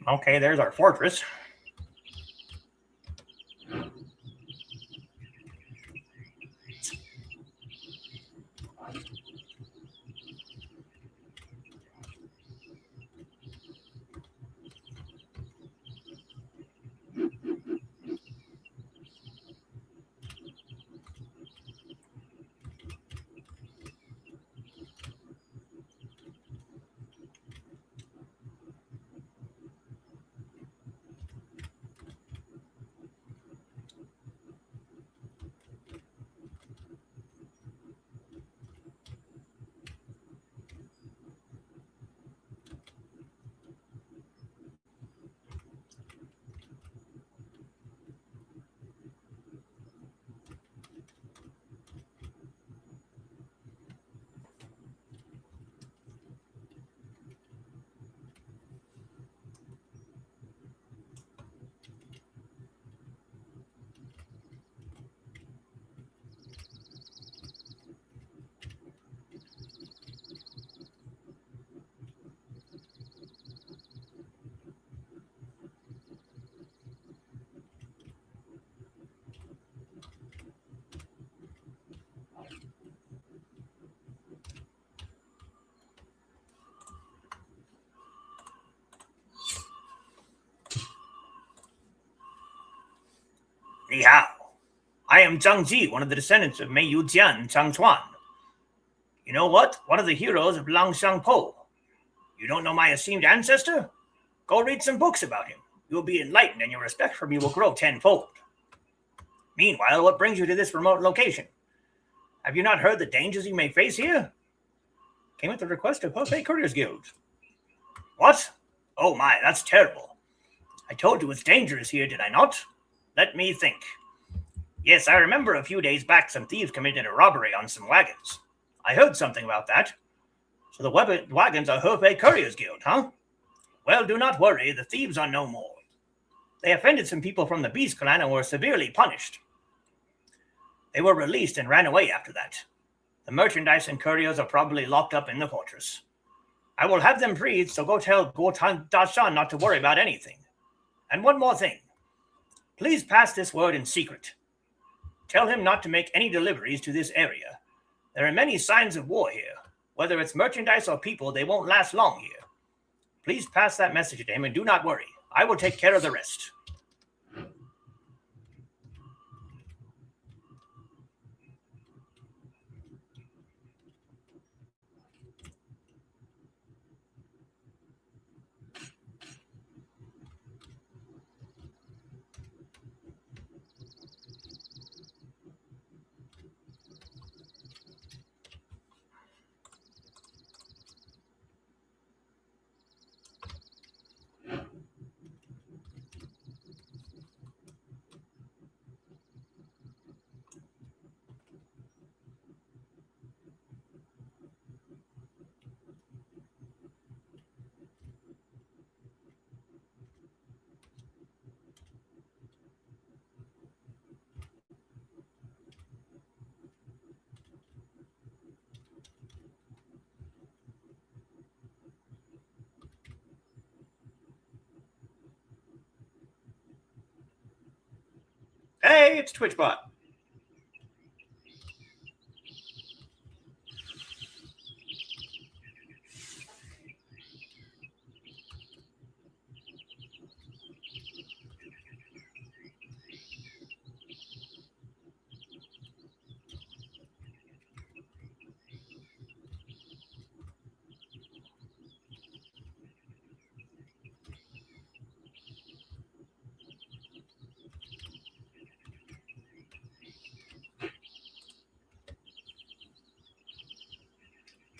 Okay, there's our fortress. Ni hao. I am Zhang Ji, one of the descendants of Mei Yu Jian and Chang Chuan. You know what? One of the heroes of Langshang Po. You don't know my esteemed ancestor? Go read some books about him. You will be enlightened and your respect for me will grow tenfold. Meanwhile, what brings you to this remote location? Have you not heard the dangers you may face here? Came at the request of Hefei Courtiers Guild. What? Oh my, that's terrible. I told you it's dangerous here, did I not? Let me think. Yes, I remember a few days back some thieves committed a robbery on some wagons. I heard something about that. So the wagons are Hefei Courtiers Guild, huh? Well, do not worry, the thieves are no more. They offended some people from the Beast Clan and were severely punished. They were released and ran away after that. The merchandise and couriers are probably locked up in the fortress. I will have them freed, so go tell Guotan Dashan not to worry about anything. And one more thing. Please pass this word in secret. Tell him not to make any deliveries to this area. There are many signs of war here. Whether it's merchandise or people, they won't last long here. Please pass that message to him and do not worry. I will take care of the rest. Hey, it's TwitchBot.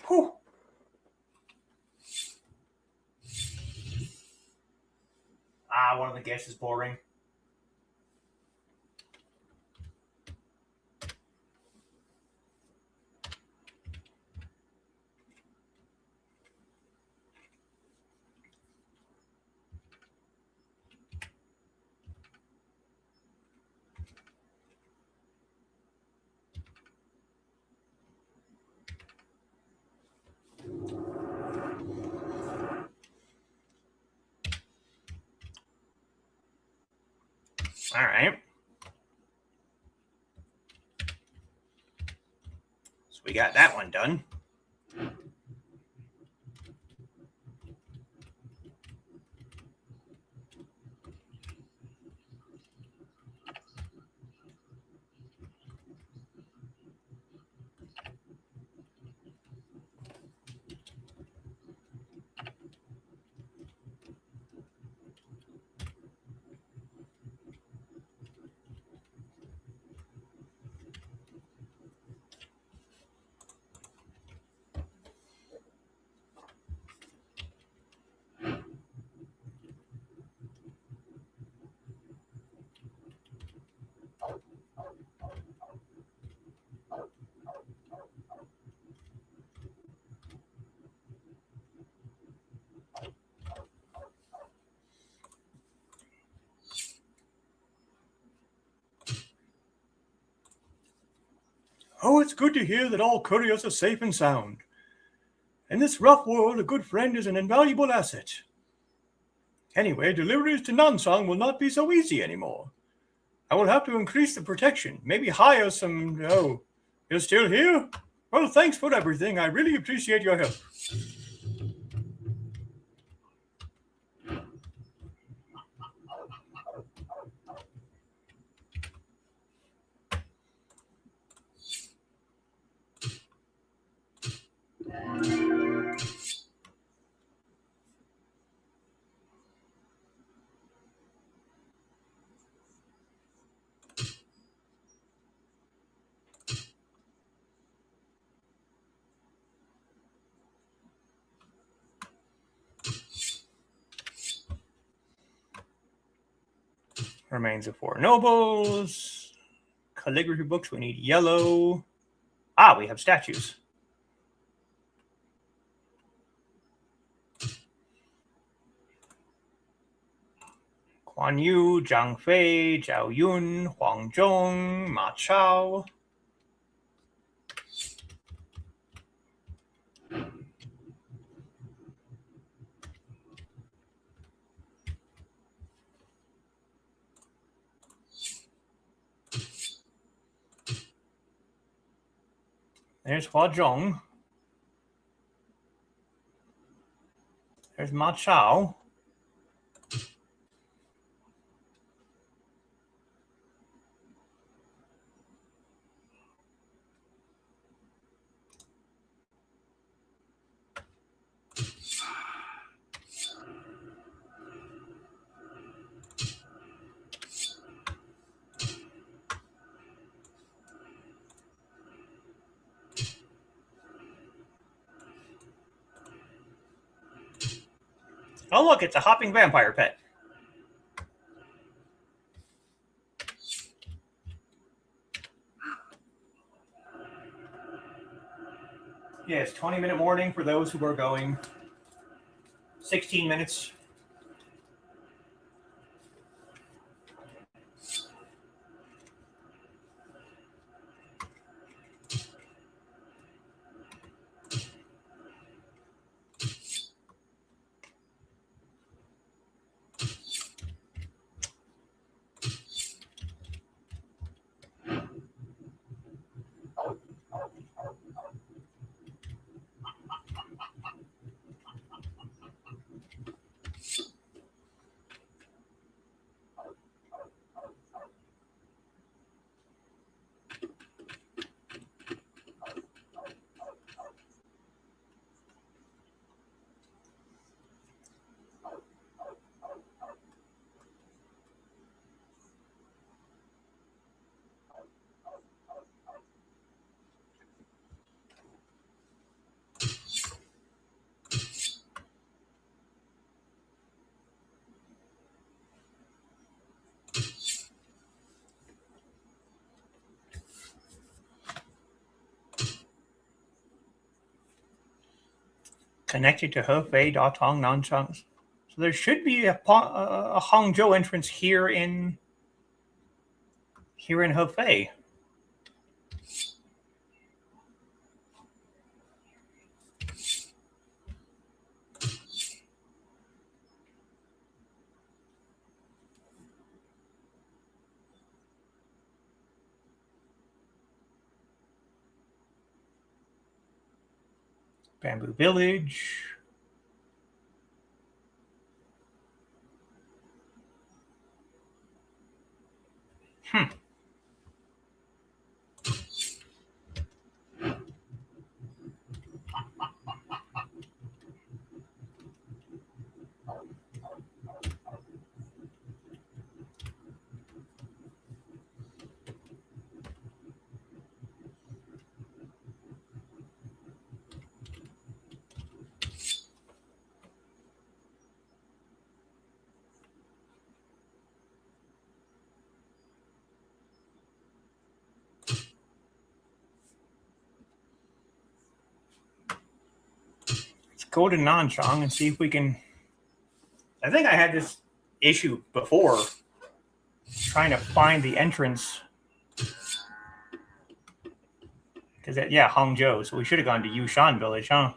Whew. One of the guests is boring. All right. So we got that one done. Oh, it's good to hear that all couriers are safe and sound. In this rough world, a good friend is an invaluable asset. Anyway, deliveries to Nansang will not be so easy anymore. I will have to increase the protection. Maybe hire some... Oh, you're still here? Well, thanks for everything. I really appreciate your help. Remains of 4 nobles. Calligraphy books, we need yellow. Ah, we have statues. Guan Yu, Zhang Fei, Zhao Yun, Huang Zhong, Ma Chao. There's Hua Zhong. There's Ma Chao. Oh, look, it's a hopping vampire pet. Yes, 20-minute warning for those who are going. 16 minutes. Connected to Hefei, Datong, Nanchang. So there should be a Hangzhou entrance here in Hefei. Bamboo Village. Let's go to Nanchang and see if we can. I think I had this issue before, trying to find the entrance. Because, yeah, Hangzhou. So we should have gone to Yushan Village, huh?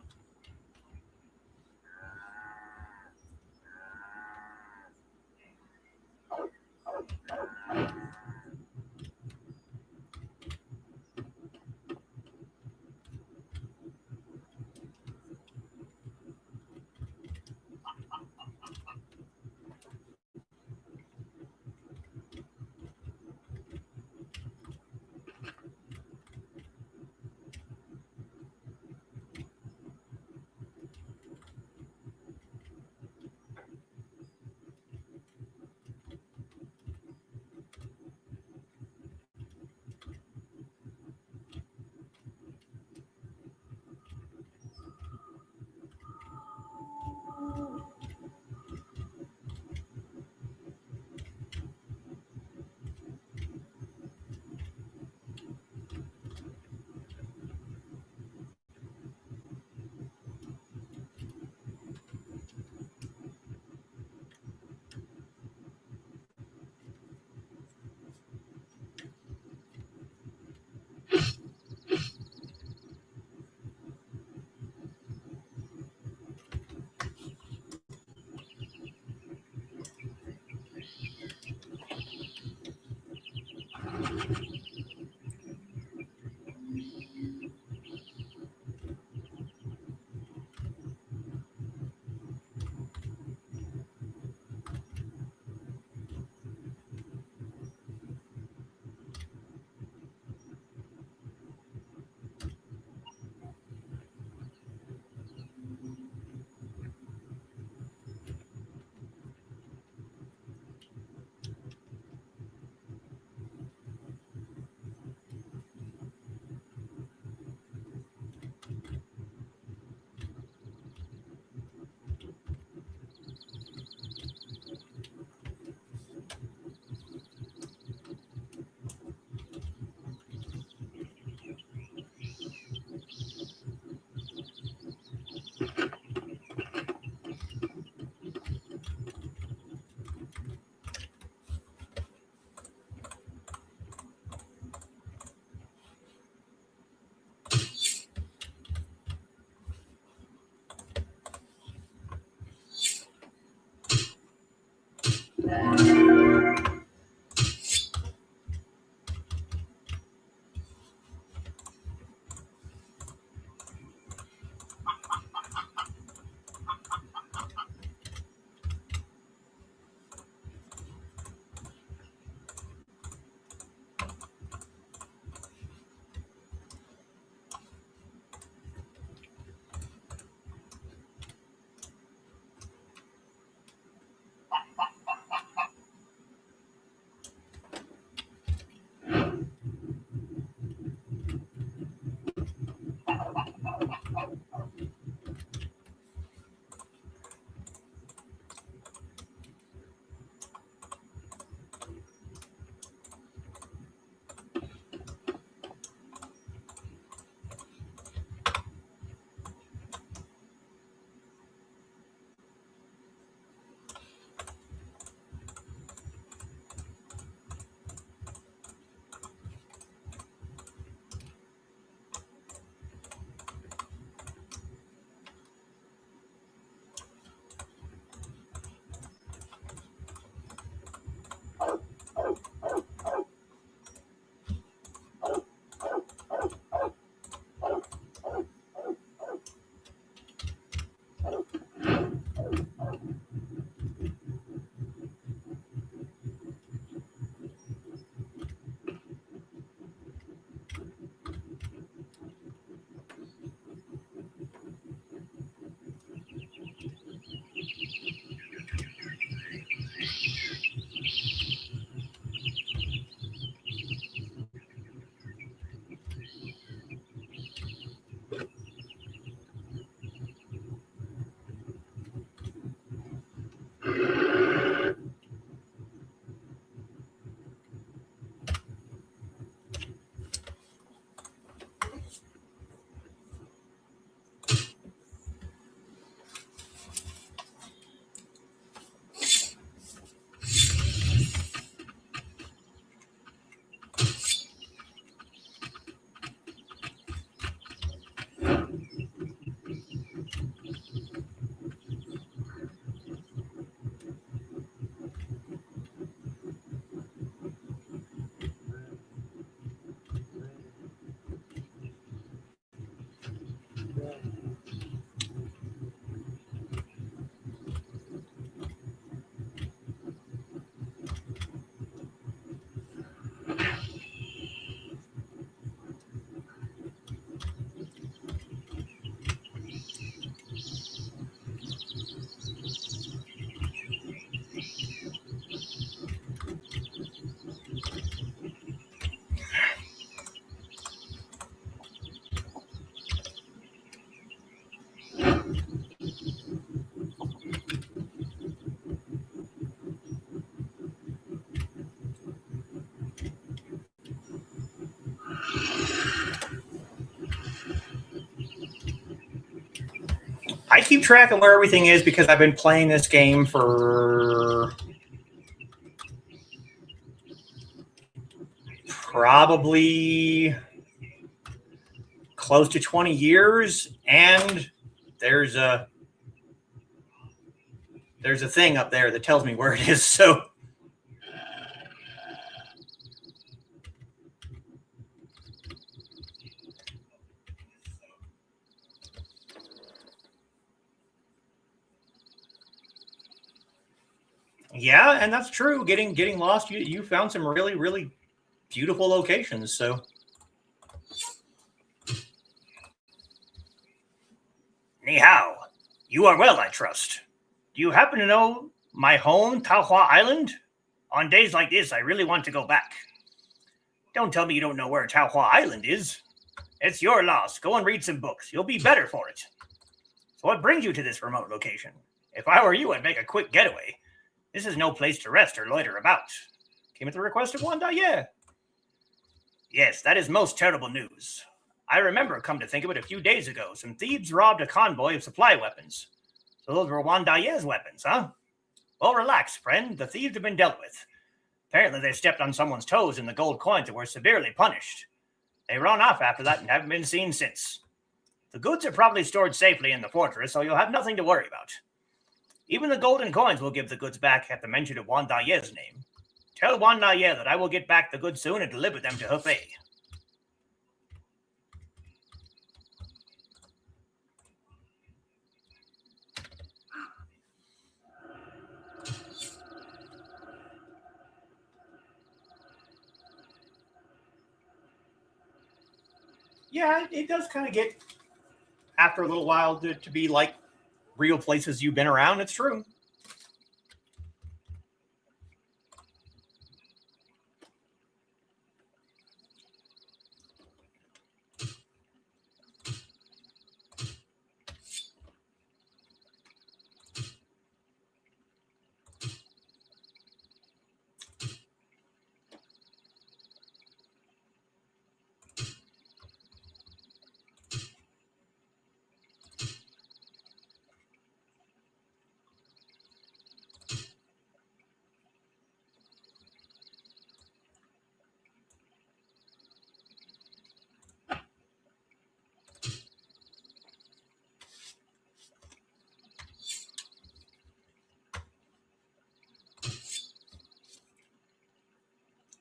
I keep track of where everything is because I've been playing this game for probably close to 20 years, and there's a thing up there that tells me where it is. So yeah, and that's true. Getting lost, you found some really beautiful locations. So ni hao, you are well, I trust. Do you happen to know my home, Taohua Island? On days like this, I really want to go back. Don't tell me you don't know where Taohua Island is. It's your loss. Go and read some books. You'll be better for it. So what brings you to this remote location? If I were you, I'd make a quick getaway. This is no place to rest or loiter about. Came at the request of Wanda Ye. Yes, that is most terrible news. I remember, come to think of it, a few days ago, some thieves robbed a convoy of supply weapons. So those were Wanda Ye's weapons, huh? Well, relax, friend. The thieves have been dealt with. Apparently they stepped on someone's toes in the gold coins and were severely punished. They run off after that and haven't been seen since. The goods are probably stored safely in the fortress, so you'll have nothing to worry about. Even the golden coins will give the goods back at the mention of Wanda Ye's name. Tell Wanda Ye that I will get back the goods soon and deliver them to Hefei. Yeah, it does kind of get, after a little while, to be like real places you've been around. It's true.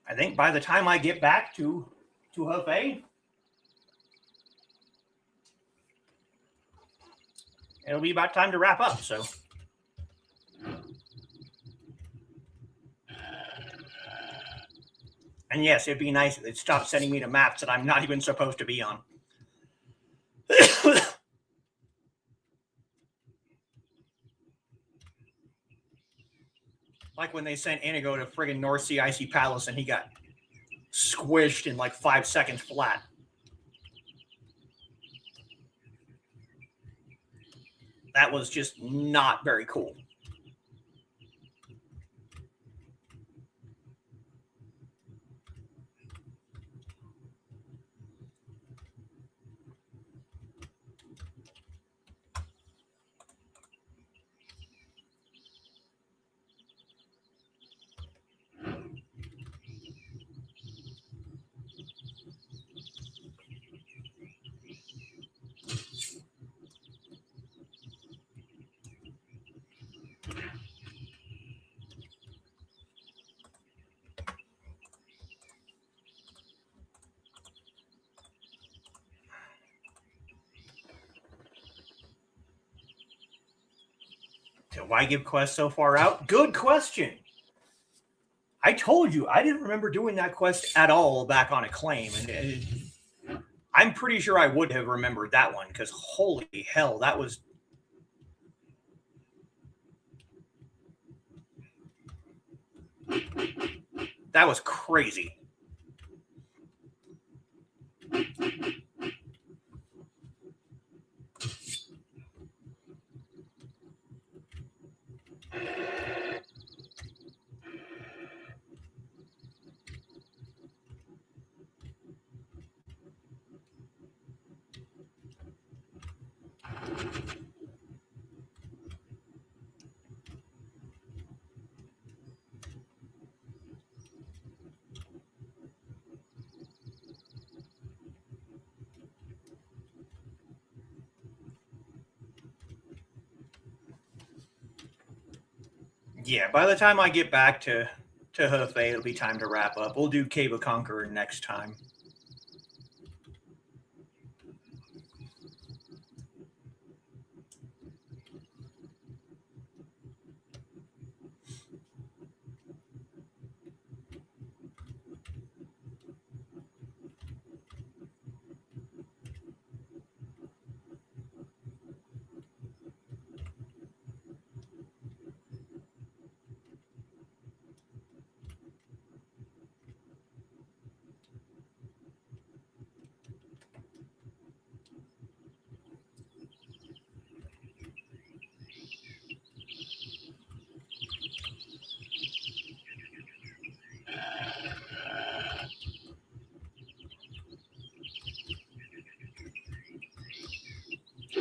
I think by the time I get back to Hefei, it'll be about time to wrap up. So, and yes, it'd be nice if they'd stop sending me to maps that I'm not even supposed to be on. Like when they sent Inigo to friggin' North Sea Icy Palace and he got squished in like 5 seconds flat. That was just not very cool. Why give quests so far out? Good question. I told you, I didn't remember doing that quest at all back on Acclaim. And I'm pretty sure I would have remembered that one, because holy hell, that was... That was crazy. Yeah, by the time I get back to Hefei, it'll be time to wrap up. We'll do Cave of Conqueror next time.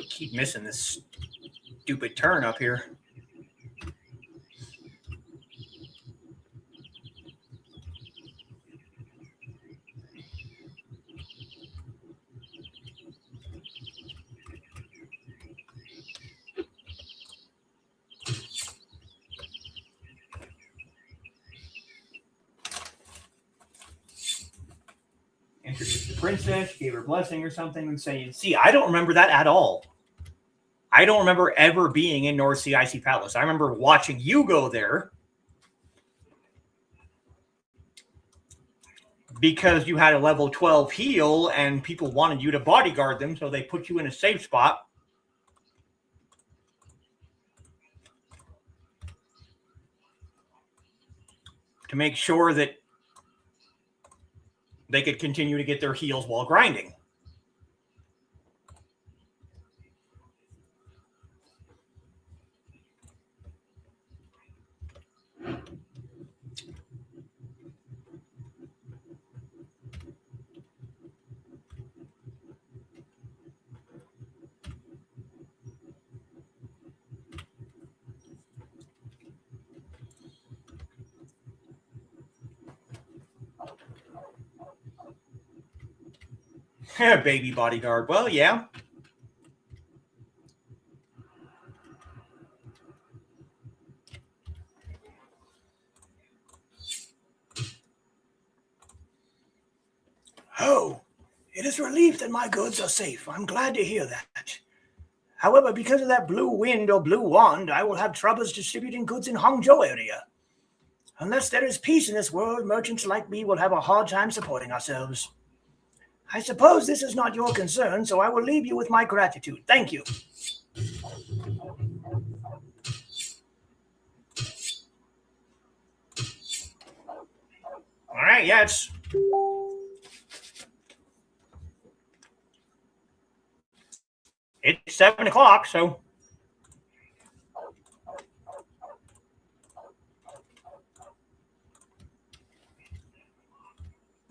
Keep missing this stupid turn up here. Introduce the princess, gave her blessing or something, and say, see, I don't remember that at all. I don't remember ever being in North Sea Icy Palace. I remember watching you go there because you had a level 12 heal and people wanted you to bodyguard them, so they put you in a safe spot. To make sure that they could continue to get their heals while grinding. Baby bodyguard. Well, yeah. Oh, it is relief that my goods are safe. I'm glad to hear that. However, because of that blue wind or blue wand, I will have troubles distributing goods in Hangzhou area. Unless there is peace in this world, merchants like me will have a hard time supporting ourselves. I suppose this is not your concern, so I will leave you with my gratitude. Thank you. All right, yeah, it's 7 o'clock, so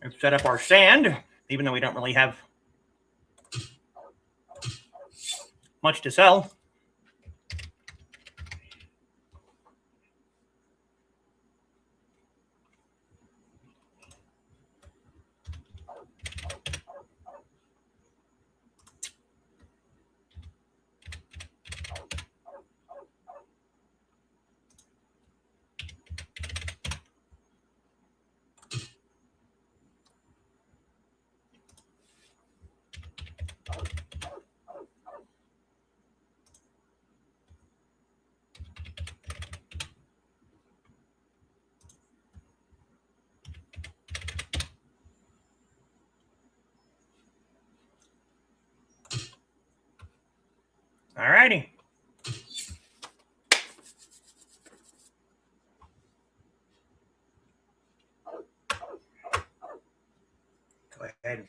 let's set up our stand, even though we don't really have much to sell.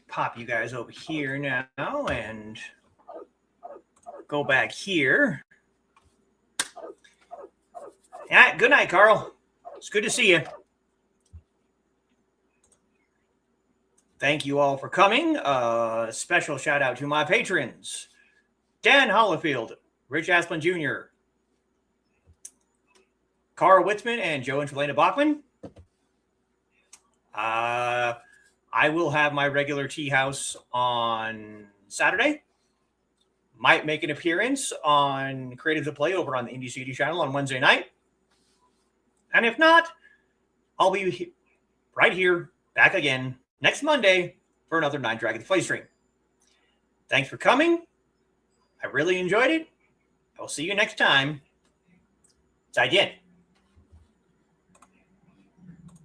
pop you guys over here now and go back here. Yeah, good night, Carl. It's good to see you. Thank you all for coming. Special shout out to my patrons: Dan Hollifield, Rich Asplin Jr., Cara Witzman, and Joe and Trelena Bachman. I will have my regular tea house on Saturday. Might make an appearance on Creative to Play over on the Indie CD channel on Wednesday night. And if not, I'll be right here, back again, next Monday for another 9Dragons Playstream. Thanks for coming. I really enjoyed it. I will see you next time. 再见。